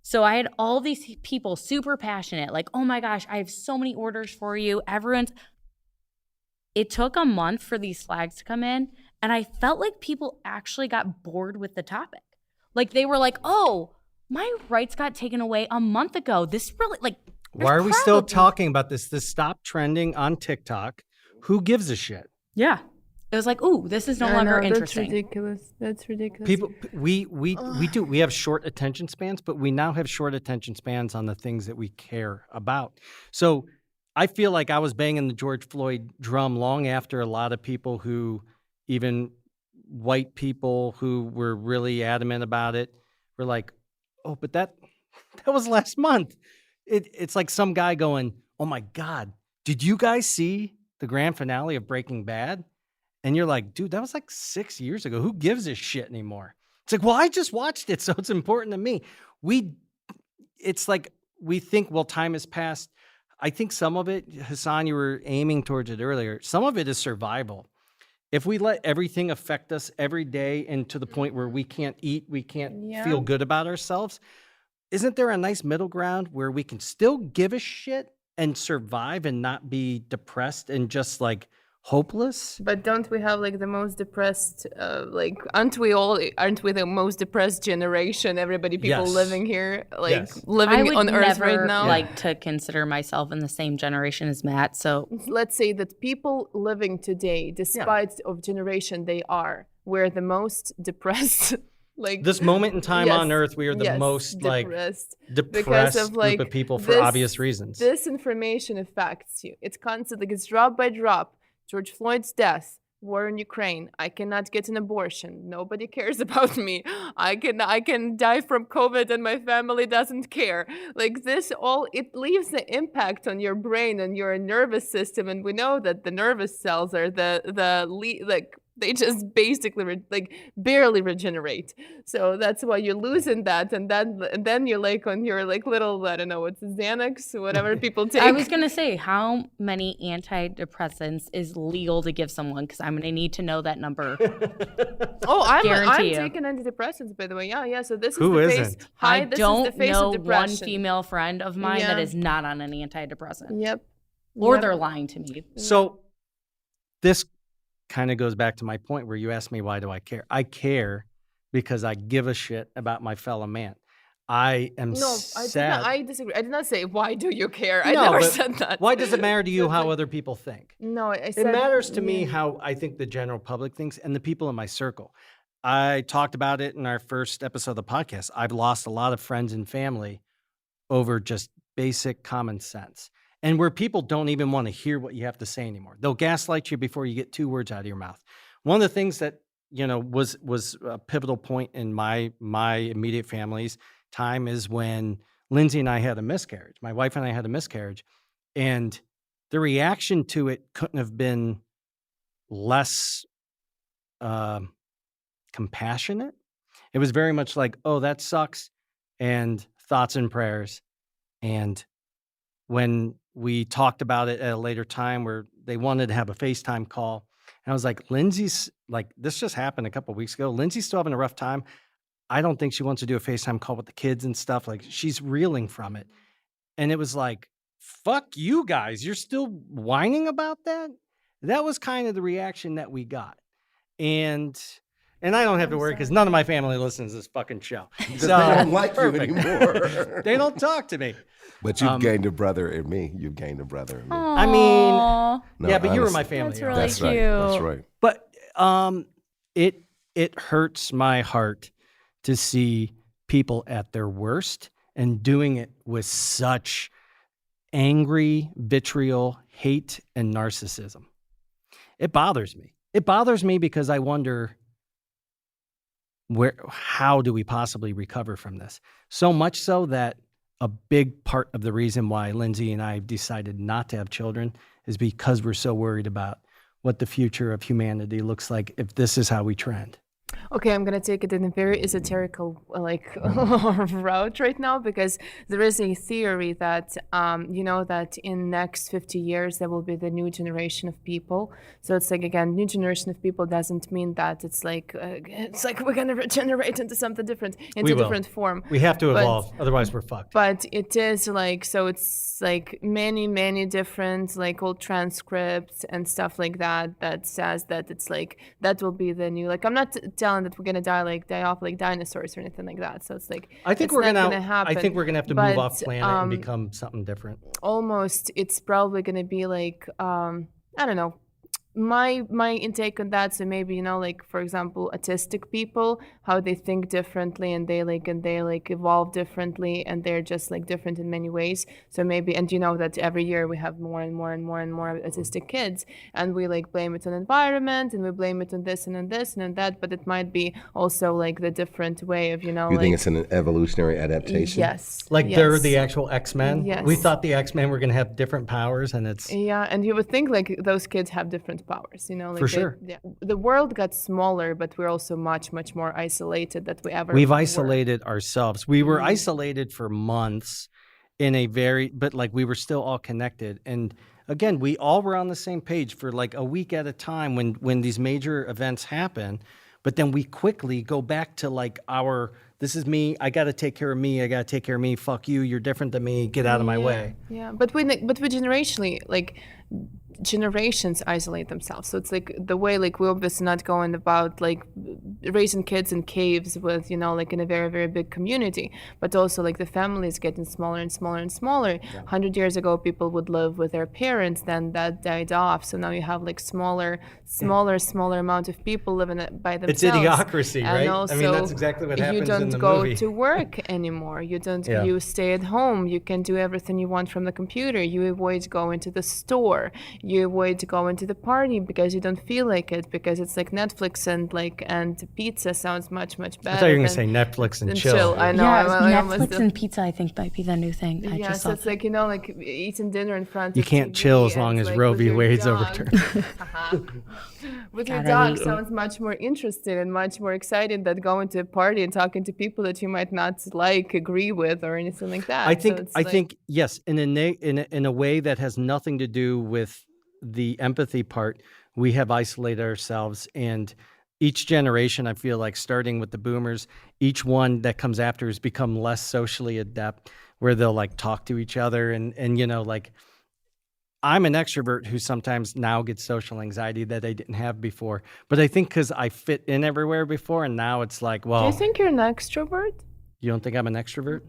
So I had all these people super passionate, like, oh my gosh, I have so many orders for you. It took a month for these flags to come in, and I felt like people actually got bored with the topic. Like they were like, oh, my rights got taken away a month ago. This really, like, why are we still talking about this? This stopped trending on TikTok. Who gives a shit? Yeah. It was like, ooh, this is no longer interesting. That's ridiculous. People, we have short attention spans, but we now have short attention spans on the things that we care about. So I feel like I was banging the George Floyd drum long after a lot of people who, even white people who were really adamant about it, were like, oh, but that was last month. It's like some guy going, oh my God, did you guys see the grand finale of Breaking Bad? And you're like, dude, that was like 6 years ago. Who gives a shit anymore? It's like, well, I just watched it, so it's important to me. It's like we think, well, time has passed. I think some of it, Hassan, you were aiming towards it earlier. Some of it is survival. If we let everything affect us every day and to the point where we can't eat, we can't feel good about ourselves, isn't there a nice middle ground where we can still give a shit and survive and not be depressed and just like hopeless? But don't we have like the most depressed, aren't we the most depressed generation? People living here, living on Earth right now. I would never like to consider myself in the same generation as Matt. So let's say that people living today, despite of generation they are, we're the most depressed. Like this moment in time on Earth, we are the most depressed group of people for obvious reasons. This information affects you. It's constantly, it's drop by drop. George Floyd's death, war in Ukraine. I cannot get an abortion. Nobody cares about me. I can die from COVID and my family doesn't care. Like this all, it leaves the impact on your brain and your nervous system. And we know that the nervous cells are they just basically barely regenerate. So that's why you're losing that, and then you're like on your like little, I don't know, what's Xanax, whatever people take. I was gonna say, how many antidepressants is legal to give someone? Because I'm gonna need to know that number. I'm taking antidepressants, by the way. Yeah. So this is Who the isn't? face. I This don't is the face know of depression. one female friend of mine that is not on an antidepressant. Yep. Or they're lying to me. So this kind of goes back to my point where you asked me, why do I care? I care because I give a shit about my fellow man. I am sad. I disagree. I did not say, why do you care? I never said that. Why does it matter to you how other people think? No, I said... It matters to me how I think the general public thinks and the people in my circle. I talked about it in our first episode of the podcast. I've lost a lot of friends and family over just basic common sense. And where people don't even want to hear what you have to say anymore. They'll gaslight you before you get 2 words out of your mouth. One of the things that, was a pivotal point in my immediate family's time is when Lindsay and I had a miscarriage. My wife and I had a miscarriage. And the reaction to it couldn't have been less compassionate. It was very much like, oh, that sucks, and thoughts and prayers. And when we talked about it at a later time where they wanted to have a FaceTime call, and I was like, Lindsay's like, this just happened a couple of weeks ago. Lindsay's still having a rough time. I don't think she wants to do a FaceTime call with the kids and stuff. Like, she's reeling from it. And it was like, fuck you guys. You're still whining about that? That was kind of the reaction that we got. And I don't have to worry because none of my family listens to this fucking show. So, they don't like you anymore. They don't talk to me. But you've gained a brother in me. You've gained a brother in me. Aww. I mean, no, yeah, but honestly, you were my family. That's really That's cute. right. That's right. But it hurts my heart to see people at their worst and doing it with such angry, vitriol, hate, and narcissism. It bothers me. It bothers me because I wonder how do we possibly recover from this? So much so that a big part of the reason why Lindsay and I decided not to have children is because we're so worried about what the future of humanity looks like if this is how we trend. Okay, I'm gonna take it in a very esoterical route right now, because there is a theory that that in next 50 years there will be the new generation of people. So it's like, again, new generation of people doesn't mean that it's like we're gonna regenerate into something different, into a different form. We have to evolve, otherwise we're fucked. But it is like, so it's like many different like old transcripts and stuff like that says that it's like that will be the new, like, I'm not telling that we're gonna die off like dinosaurs or anything like that. So it's like, I think we're gonna have to move off planet and become something different. Almost, it's probably gonna be like I don't know. My intake on that, so maybe, like, for example, autistic people, how they think differently, and they evolve differently, and they're just like different in many ways. So maybe, and that every year we have more and more autistic kids, and we like blame it on environment, and we blame it on this and on this and on that, but it might be also like the different way of, You think it's an evolutionary adaptation? Yes. Like they're the actual X-Men? Yes. We thought the X-Men were gonna have different powers, and it's... Yeah, and you would think like those kids have different powers, like for sure. The world got smaller, but we're also much more isolated than we ever We've were. isolated ourselves. We were isolated for months but like we were still all connected. And again, we all were on the same page for like a week at a time when these major events happen. But then we quickly go back to like this is me, I got to take care of me, fuck you, you're different than me, get out of my way. Yeah, but we generationally, like, generations isolate themselves. So it's like the way, like, we're obviously not going about like raising kids in caves with, like in a very, very big community, but also like the family is getting smaller and smaller and smaller. 100 years ago, people would live with their parents, then that died off. So now you have like smaller amount of people living by themselves. It's idiocracy, and right? Also, I mean, that's exactly what happens in the movie. You don't go to work anymore. You stay at home. You can do everything you want from the computer. You avoid going to the store. You avoid going to the party because you don't feel like it, because it's like Netflix and pizza sounds much better. I thought you were going to say Netflix and chill. I know. Yeah, Netflix and pizza, I think, might be the new thing. So it's like, like eating dinner in front you of can't TV, chill as long as like Roe v. Wade's overturned. With your dog sounds much more interesting and much more exciting than going to a party and talking to people that you might not agree with, or anything like that. I think yes, in a way that has nothing to do with the empathy part. We have isolated ourselves, and each generation, I feel like, starting with the boomers, each one that comes after has become less socially adept, where they'll like talk to each other and like, I'm an extrovert who sometimes now gets social anxiety that I didn't have before. But I think because I fit in everywhere before, and now it's like, well... Do you think you're an extrovert? You don't think I'm an extrovert?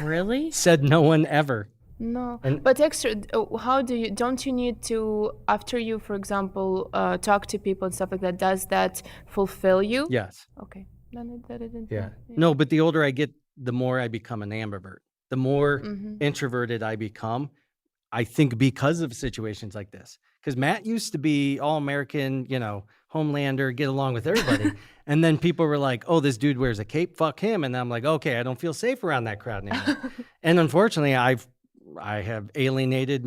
Really? Said no one ever. No. But don't you need to, after you, for example, talk to people and stuff like that, does that fulfill you? Yes. Okay. Then that didn't. Yeah. No, but the older I get, the more I become an ambivert. The more introverted I become, I think, because of situations like this. Because Matt used to be all-American, Homelander, get along with everybody. And then people were like, oh, this dude wears a cape, fuck him. And I'm like, okay, I don't feel safe around that crowd anymore. And unfortunately, I have alienated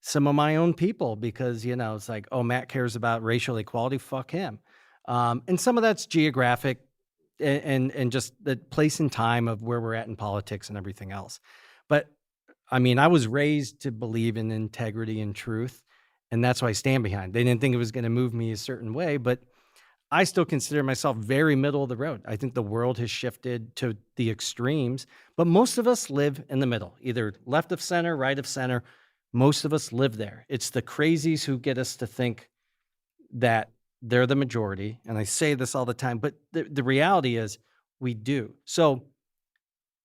some of my own people because, it's like, oh, Matt cares about racial equality, fuck him. And some of that's geographic and just the place and time of where we're at in politics and everything else. But I mean, I was raised to believe in integrity and truth, and that's why I stand behind. They didn't think it was going to move me a certain way, but I still consider myself very middle of the road. I think the world has shifted to the extremes, but most of us live in the middle, either left of center, right of center. Most of us live there. It's the crazies who get us to think that they're the majority, and I say this all the time, but the reality is we do. So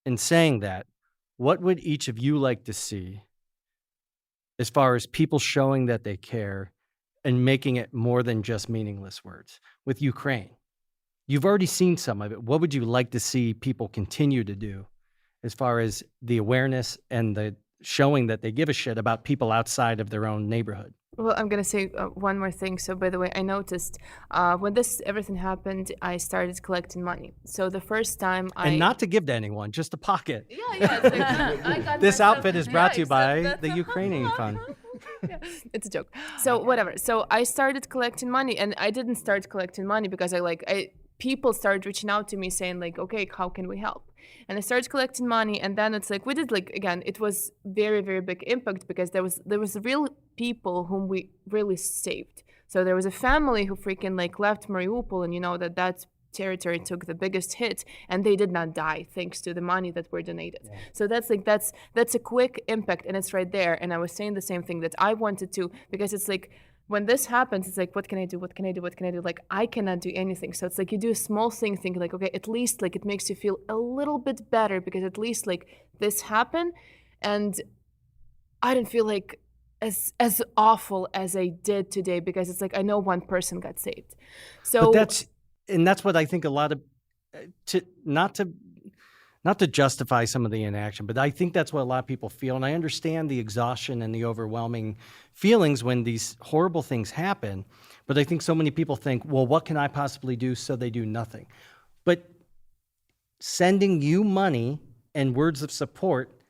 in saying that, what would each of you like to see as far as people showing that they care and making it more than just meaningless words? With Ukraine, you've already seen some of it. What would you like to see people continue to do as far as the awareness and the showing that they give a shit about people outside of their own neighborhood? Well, I'm going to say one more thing. So, by the way, I noticed when everything happened, I started collecting money. So the first time And not to give to anyone, just to pocket. Yeah. It's like, I got this myself, outfit is brought to you by the Ukrainian Fund. Yeah, it's a joke. So whatever. So I started collecting money, and I didn't start collecting money because people started reaching out to me saying like, okay, how can we help? And I started collecting money, and then it's like we did like again, it was very, very big impact because there was real people whom we really saved. So there was a family who freaking like left Mariupol, and you know that territory took the biggest hit, and they did not die thanks to the money that were donated. Yeah. So that's a quick impact, and it's right there. And I was saying the same thing that I wanted to, because it's like when this happens, it's like, what can I do? What can I do? What can I do? Like, I cannot do anything. So it's like you do a small thing, thinking like, okay, at least like it makes you feel a little bit better because at least like this happened, and I didn't feel like as awful as I did today because it's like I know one person got saved. So but that's what I think a lot of not to justify some of the inaction, but I think that's what a lot of people feel. And I understand the exhaustion and the overwhelming feelings when these horrible things happen. But I think so many people think, well, what can I possibly do? So they do nothing. But sending you money and words of support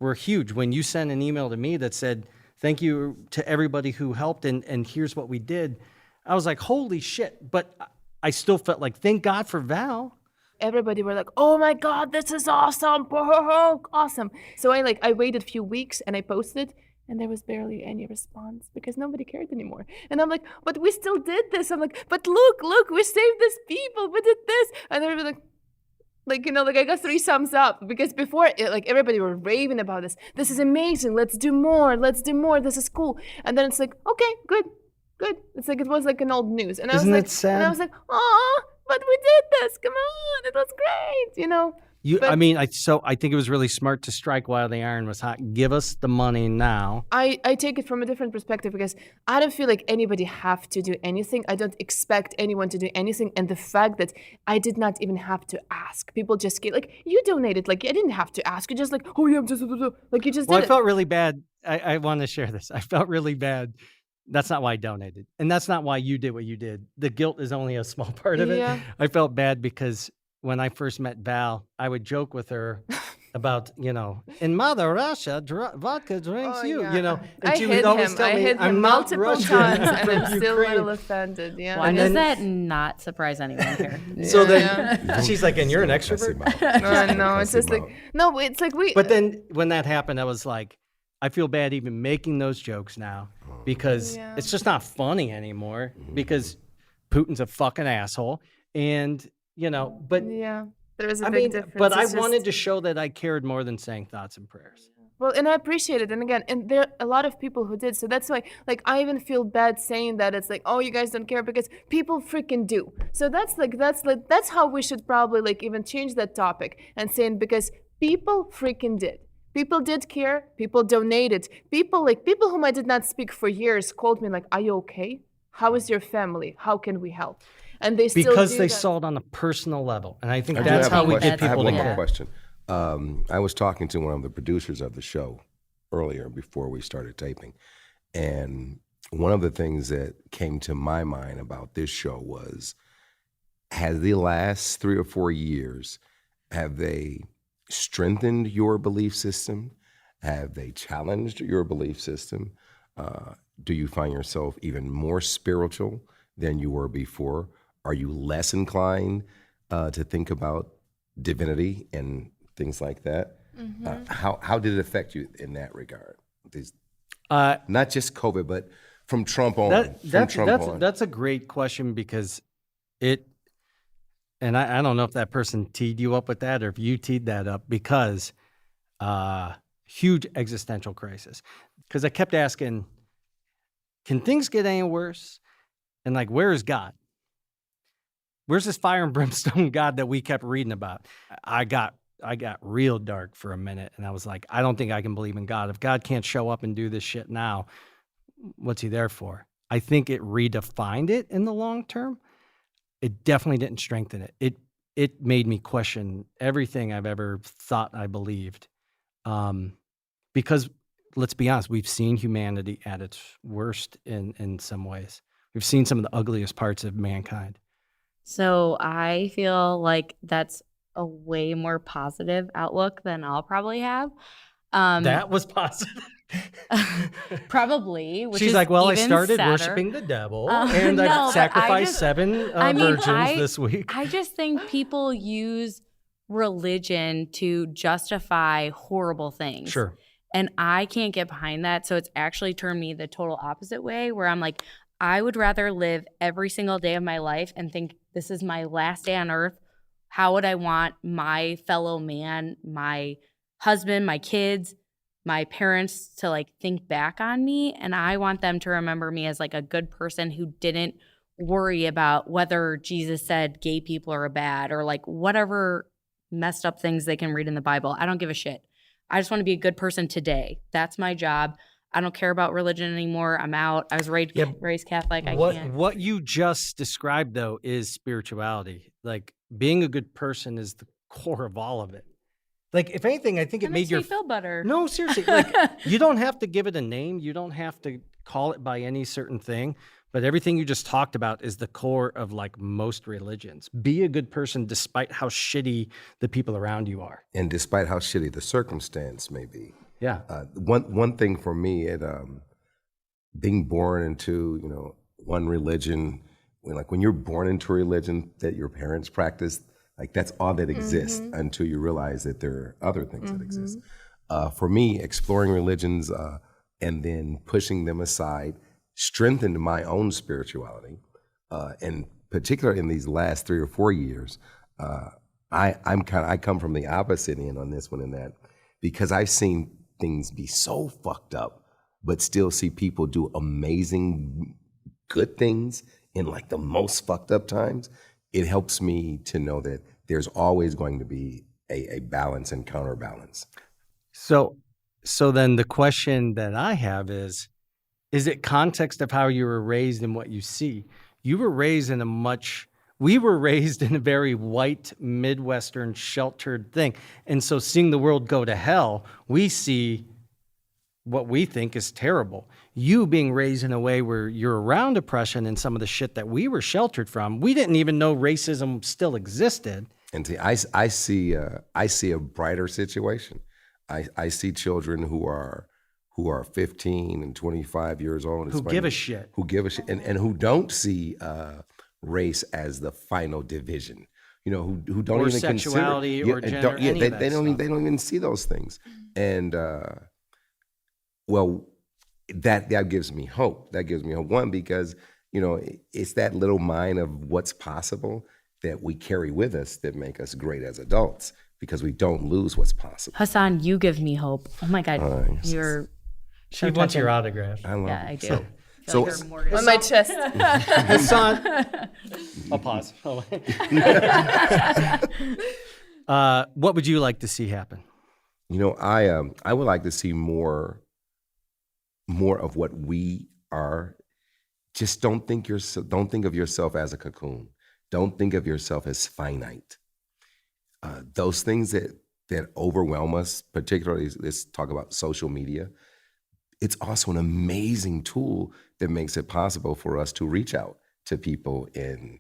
were huge. When you sent an email to me that said, thank you to everybody who helped and here's what we did, I was like, holy shit. But I still felt like, thank God for Val. Everybody were like, oh my God, this is awesome. Awesome. So I waited a few weeks and I posted, and there was barely any response because nobody cared anymore. And I'm like, but we still did this. I'm like, but look, we saved these people. We did this. And they were like, you know, like I got 3 thumbs up because before like everybody were raving about this. This is amazing. Let's do more. This is cool. And then it's like, okay, good. It's like, it was like an old news. And Isn't it sad? And I was like, oh, but we did this. Come on. It was great. You know? I think it was really smart to strike while the iron was hot. Give us the money now. I take it from a different perspective because I don't feel like anybody have to do anything. I don't expect anyone to do anything. And the fact that I did not even have to ask. People just get like, you donated. Like, I didn't have to ask. You just like, oh yeah, I'm just like, you just did I felt really bad. I want to share this. I felt really bad. That's not why I donated. And that's not why you did what you did. The guilt is only a small part of it. Yeah. I felt bad because when I first met Val, I would joke with her about, you know, in Mother Russia, vodka drinks you, yeah. you know. And I she hid would always him. tell I me, hid I'm him not multiple Russian, times, I'm and from I'm still a Ukraine. little offended. Yeah. Why does that not surprise anyone here? So then she's like, and you're an extrovert? No, it's just like, no, it's like we. But then when that happened, I was like, I feel bad even making those jokes now because it's just not funny anymore because Putin's a fucking asshole. And, you know, but yeah, there is a big difference. But I wanted to show that I cared more than saying thoughts and prayers. Well, and I appreciate it. And again, and there are a lot of people who did. So that's why, like, I even feel bad saying that. It's like, oh, you guys don't care because people freaking do. So that's how we should probably like even change that topic and saying because people freaking did. People did care. People donated. People whom I did not speak for years called me like, "Are you okay? How is your family? How can we help?" And they still because do they that. saw it on a personal level, and I think that's how we get people I have to one care. more question. I was talking to one of the producers of the show earlier before we started taping, and one of the things that came to my mind about this show was, has the last 3 or 4 years, have they strengthened your belief system? Have they challenged your belief system? Do you find yourself even more spiritual than you were before? Are you less inclined to think about divinity and things like that? Mm-hmm. How did it affect you in that regard? Not just COVID, but from Trump on. That's a great question because and I don't know if that person teed you up with that or if you teed that up because huge existential crisis. Because I kept asking, can things get any worse? And like, where is God? Where's this fire and brimstone God that we kept reading about? I got real dark for a minute and I was like, I don't think I can believe in God. If God can't show up and do this shit now, what's he there for? I think it redefined it in the long term. It definitely didn't strengthen it. It made me question everything I've ever thought I believed. Because let's be honest, we've seen humanity at its worst in some ways. We've seen some of the ugliest parts of mankind. So I feel like that's a way more positive outlook than I'll probably have. That was positive. Probably. Which She's is like, well, I even started sadder. worshiping the devil, and no, I've but I sacrificed just- 7 I mean, virgins this week. I just think people use religion to justify horrible things. Sure. And I can't get behind that. So it's actually turned me the total opposite way, where I'm like, I would rather live every single day of my life and think this is my last day on earth. How would I want my fellow man, my husband, my kids, my parents to like think back on me? And I want them to remember me as like a good person who didn't worry about whether Jesus said gay people are bad or like whatever messed up things they can read in the Bible. I don't give a shit. I just want to be a good person today. That's my job. I don't care about religion anymore. I'm out. I was raised Catholic. I can't. What you just described, though, is spirituality. Like, being a good person is the core of all of it. Like, if anything, I think it made makes me feel better. No, seriously. Like, you don't have to give it a name. You don't have to call it by any certain thing. But everything you just talked about is the core of, like, most religions. Be a good person despite how shitty the people around you are. And despite how shitty the circumstance may be. Yeah. One thing for me, being born into, one religion, when you're born into a religion that your parents practice, like that's all that exists until you realize that there are other things that exist. For me, exploring religions and then pushing them aside strengthened my own spirituality. And particularly in these last 3 or 4 years, I come from the opposite end on this one, in that because I've seen things be so fucked up, but still see people do amazing good things in like the most fucked up times. It helps me to know that there's always going to be a balance and counterbalance. So then the question that I have is it context of how you were raised and what you see? We were raised in a very white, Midwestern, sheltered thing. And so seeing the world go to hell, we see what we think is terrible. You being raised in a way where you're around oppression and some of the shit that we were sheltered from, we didn't even know racism still existed. And see, I see a brighter situation. I see children who are 15 and 25 years old. Who give a shit. Who give a shit, and who don't see race as the final division. Who don't or even sexuality consider or gender. They don't even see those things. And that gives me hope. That gives me hope. One, because it's that little mind of what's possible that we carry with us that make us great as adults, because we don't lose what's possible. Hassan, you give me hope. Oh my God, you're. She wants your autograph. I love I do. So on my chest. Hassan, I'll pause. What would you like to see happen? I would like to see more of what we are. Just don't think of yourself as a cocoon. Don't think of yourself as finite. Those things that overwhelm us, particularly, let's talk about social media. It's also an amazing tool that makes it possible for us to reach out to people in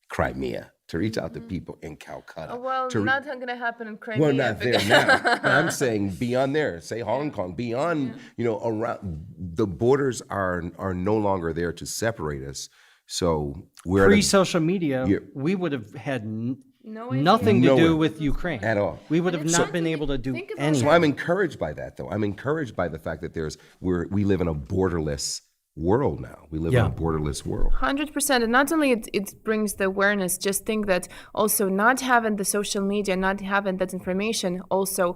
Crimea, to reach out to people in Calcutta. Well, not going to happen in Crimea. Well, not there now. But I'm saying beyond there, say Hong Kong, beyond, around, the borders are no longer there to separate us. So we're pre-social media, we would have had nothing to do with Ukraine at all. We would have not been able to do anything. So I'm encouraged by that, though. I'm encouraged by the fact that we live in a borderless world now. We live in a borderless world. 100%. And not only it brings the awareness, just think that also not having the social media, not having that information also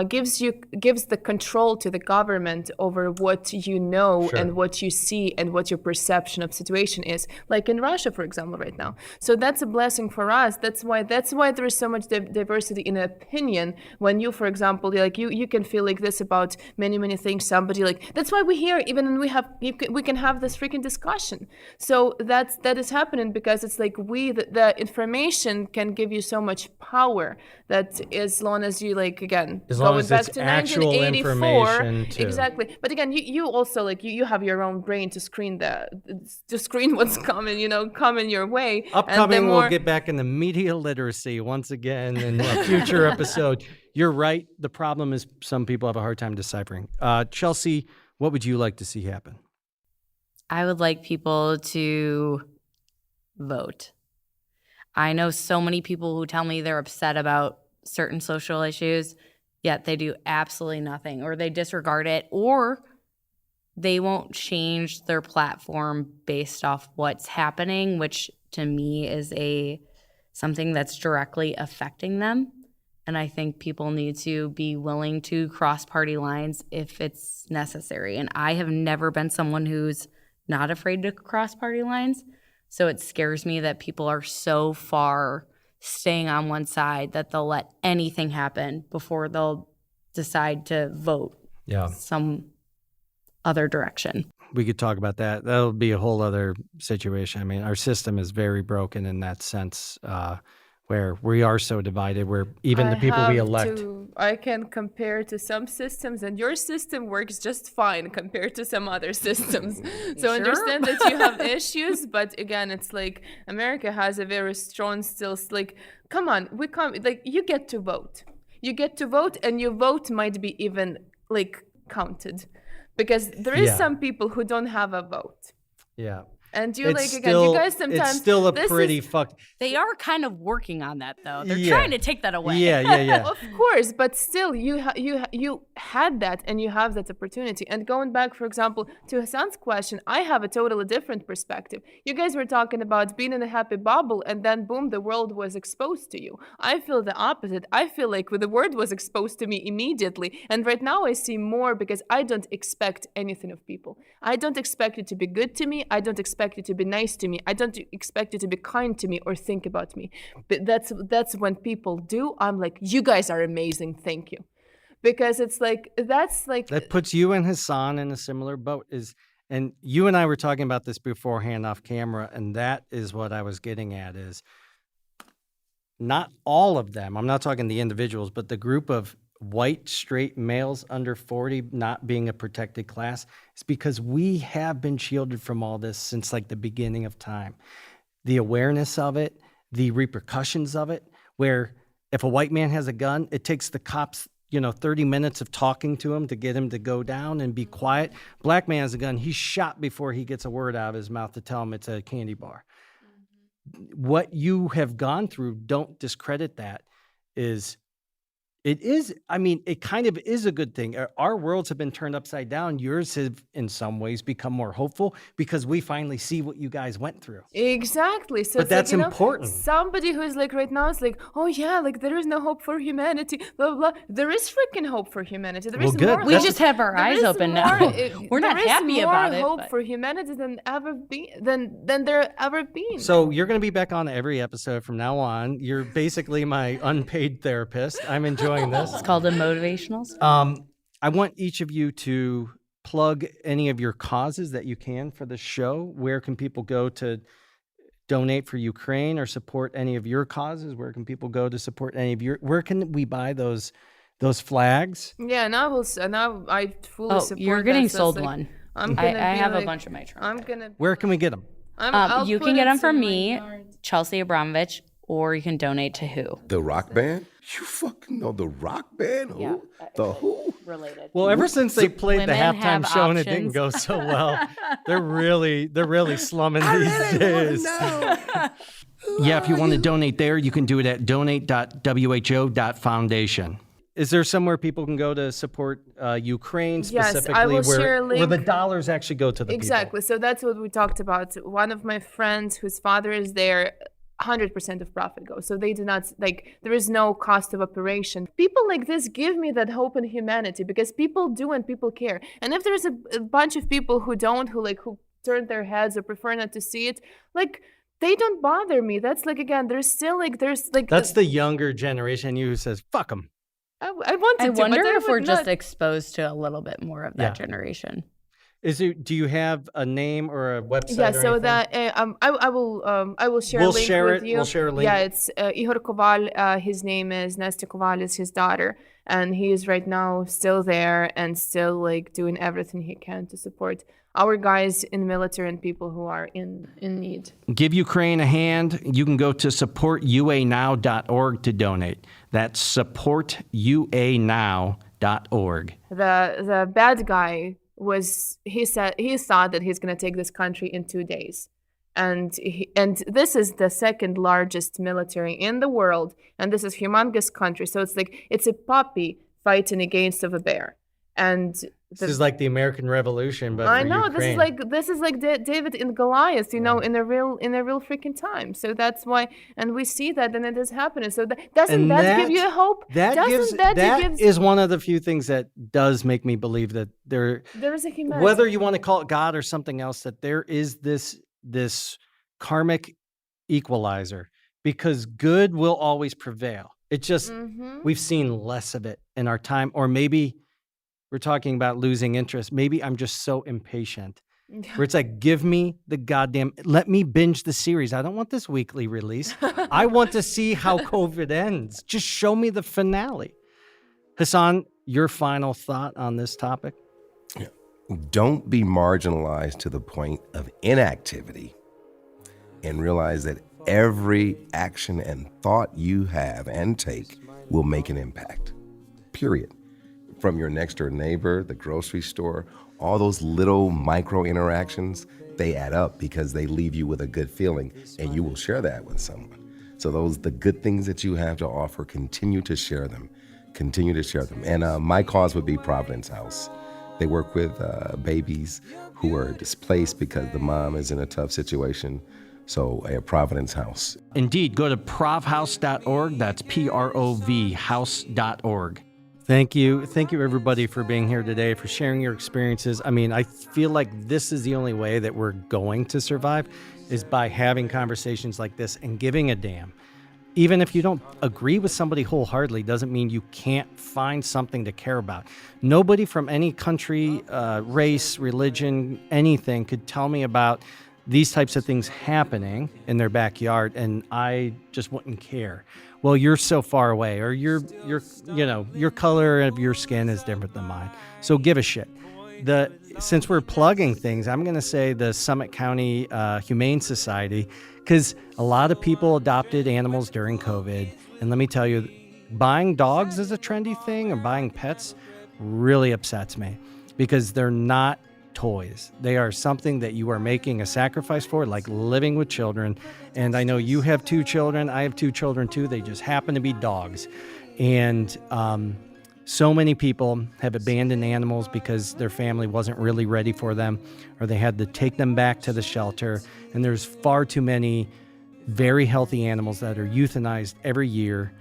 gives the control to the government over what you know and what you see and what your perception of situation is, like in Russia, for example, right now. So that's a blessing for us. That's why there is so much diversity in opinion. When you, for example, like you can feel like this about many things. Somebody like, that's why we're here, even when we can have this freaking discussion. So that is happening because it's like the information can give you so much power that as long as you, like, again, As long going as back it's to actual 1984. information, too. Exactly. But again, you also like you have your own brain to screen what's coming your way. Upcoming, and we'll get back into media literacy once again in a future episode. You're right. The problem is some people have a hard time deciphering. Chelsea, what would you like to see happen? I would like people to vote. I know so many people who tell me they're upset about certain social issues, yet they do absolutely nothing, or they disregard it, or they won't change their platform based off what's happening, which to me is something that's directly affecting them. And I think people need to be willing to cross party lines if it's necessary. And I have never been someone who's not afraid to cross party lines. So it scares me that people are so far staying on one side that they'll let anything happen before they'll decide to vote some other direction. We could talk about that. That'll be a whole other situation. I mean, our system is very broken in that sense, where we are so divided, where even the people we elect. I can compare to some systems, and your system works just fine compared to some other systems. So understand that you have issues, but again, it's like America has a very strong still. Like, come on, you get to vote. You get to vote, and your vote might be even like counted, because there is some people who don't have a vote. Yeah. And you guys sometimes it's still a pretty They are kind of working on that though. They're trying to take that away. Yeah. Of course, but still, you had that, and you have that opportunity. And going back, for example, to Hassan's question, I have a totally different perspective. You guys were talking about being in a happy bubble, and then boom, the world was exposed to you. I feel the opposite. I feel like the world was exposed to me immediately, and right now I see more because I don't expect anything of people. I don't expect you to be good to me. I don't expect you to be nice to me. I don't expect you to be kind to me or think about me. But that's when people do, I'm like, you guys are amazing, thank you. Because it's like, that puts you and Hassan in a similar boat. And you and I were talking about this beforehand off camera, and that is what I was getting at, is not all of them, I'm not talking the individuals, but the group of white, straight males under 40 not being a protected class, is because we have been shielded from all this since like the beginning of time. The awareness of it, the repercussions of it, where if a white man has a gun, it takes the cops 30 minutes of talking to him to get him to go down and be quiet. Black man has a gun, he's shot before he gets a word out of his mouth to tell him it's a candy bar. What you have gone through, don't discredit that. It kind of is a good thing. Our worlds have been turned upside down. Yours have, in some ways, become more hopeful because we finally see what you guys went through. Exactly. So but that's important. Somebody who is like right now is like, oh yeah, like there is no hope for humanity, blah, blah, blah. There is freaking hope for humanity. There is good. More. We just have our eyes open now. We're not happy about it. There is more hope for humanity than there ever been. So you're going to be back on every episode from now on. You're basically my unpaid therapist. I'm enjoying this. It's called a motivationals. I want each of you to plug any of your causes that you can for the show. Where can people go to donate for Ukraine or support any of your causes? Where can people go to support any of your? Where can we buy those flags? Yeah, and I fully support. You're getting that, sold like, one. I have a bunch of my trunk. Where can we get them? You can get them from me, Chelsea Abramovich, or you can donate to who? The rock band? You fucking know the rock band? Who? Yeah, the who? Related. Well, ever since they played the Women halftime have show and it options. didn't go so well, they're really slumming these days. Yeah, if you want to donate there, you can do it at donate.who.foundation. Is there somewhere people can go to support Ukraine specifically, I will share a where the link. dollars actually go to the Exactly. So that's what we talked about. One of my friends whose father is there, 100% of profit goes. So they do not, there is no cost of operation. People like this give me that hope in humanity because people do and people care. And if there's a bunch of people who don't, who turn their heads or prefer not to see it, they don't bother me. That's again, there's still That's the younger generation who says, fuck them. I wonder if we're just exposed to a little bit more of that generation. Do you have a name or a website? Yeah, or so anything? that I will share a link with you. We'll share a link. Yeah, it's Ihor Koval. His name is Nesta Koval is his daughter, and he is right now still there and still like doing everything he can to support our guys in the military and people who are in need. Give Ukraine a hand. You can go to supportuanow.org to donate. That's supportuanow.org. The bad guy he thought that he's going to take this country in 2 days. And this is the second largest military in the world, and this is humongous country. So it's a puppy fighting against of a bear. And this is like the American Revolution, but I for know Ukraine. this is like David and Goliath, in a real freaking time. So that's why, and we see that, and it is happening. So doesn't that give you a hope? That is one of the few things that does make me believe that there is a humanity. Whether you want to call it God or something else, that there is this karmic equalizer, because good will always prevail. It just we've seen less of it in our time, or maybe. We're talking about losing interest. Maybe I'm just so impatient where it's like, give me let me binge the series. I don't want this weekly release. I want to see how COVID ends. Just show me the finale. Hassan, your final thought on this topic? Don't be marginalized to the point of inactivity, and realize that every action and thought you have and take will make an impact, period. From your next door neighbor, the grocery store, all those little micro interactions, they add up because they leave you with a good feeling, and you will share that with someone. So the good things that you have to offer, continue to share them. And my cause would be Providence House. They work with babies who are displaced because the mom is in a tough situation. So a Providence House. Indeed, go to provhouse.org. That's PROV house.org. Thank you everybody for being here today, for sharing your experiences. I mean, I feel like this is the only way that we're going to survive, is by having conversations like this and giving a damn. Even if you don't agree with somebody wholeheartedly, doesn't mean you can't find something to care about. Nobody from any country, race, religion, anything could tell me about these types of things happening in their backyard, and I just wouldn't care. Well, you're so far away, or your color of your skin is different than mine. So give a shit. Since we're plugging things, I'm going to say the Summit County Humane Society, because a lot of people adopted animals during COVID. And let me tell you, buying dogs is a trendy thing, or buying pets really upsets me, because they're not toys. They are something that you are making a sacrifice for, like living with children. And I know you have 2 children. I have 2 children too. They just happen to be dogs. And so many people have abandoned animals because their family wasn't really ready for them, or they had to take them back to the shelter. And there's far too many very healthy animals that are euthanized every year.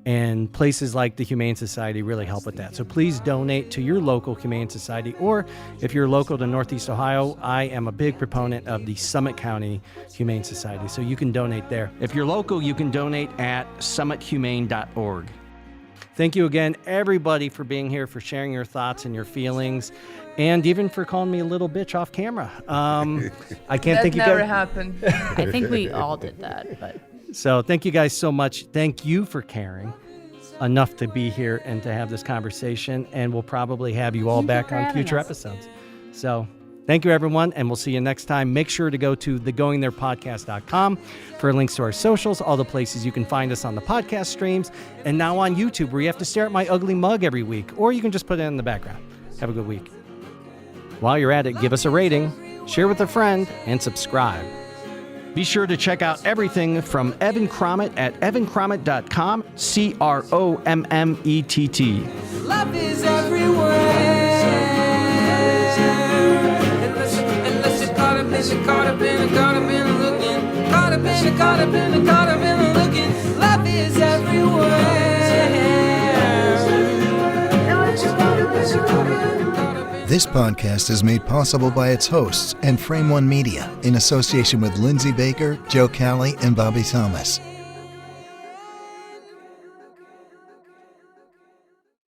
And places like the Humane Society really help with that. So please donate to your local Humane Society. Or if you're local to Northeast Ohio, I am a big proponent of the Summit County Humane Society. So you can donate there. If you're local, you can donate at summithumane.org. Thank you again, everybody, for being here, for sharing your thoughts and your feelings, and even for calling me a little bitch off camera. I can't think you guys. That never happened. I think we all did that, but. So thank you guys so much. Thank you for caring enough to be here and to have this conversation. And we'll probably have you all back on future episodes. So thank you, everyone. And we'll see you next time. Make sure to go to thegoingtherepodcast.com for links to our socials, all the places you can find us on the podcast streams, and now on YouTube, where you have to stare at my ugly mug every week, or you can just put it in the background. Have a good week. While you're at it, give us a rating, share with a friend, and subscribe. Be sure to check out everything from Evan Crommett at evancrommett.com, Crommett. Love is everywhere. Unless you're caught up in looking. Love is everywhere. This podcast is made possible by its hosts and Frame One Media in association with Lindsay Baker, Joe Calley, and Bobby Thomas.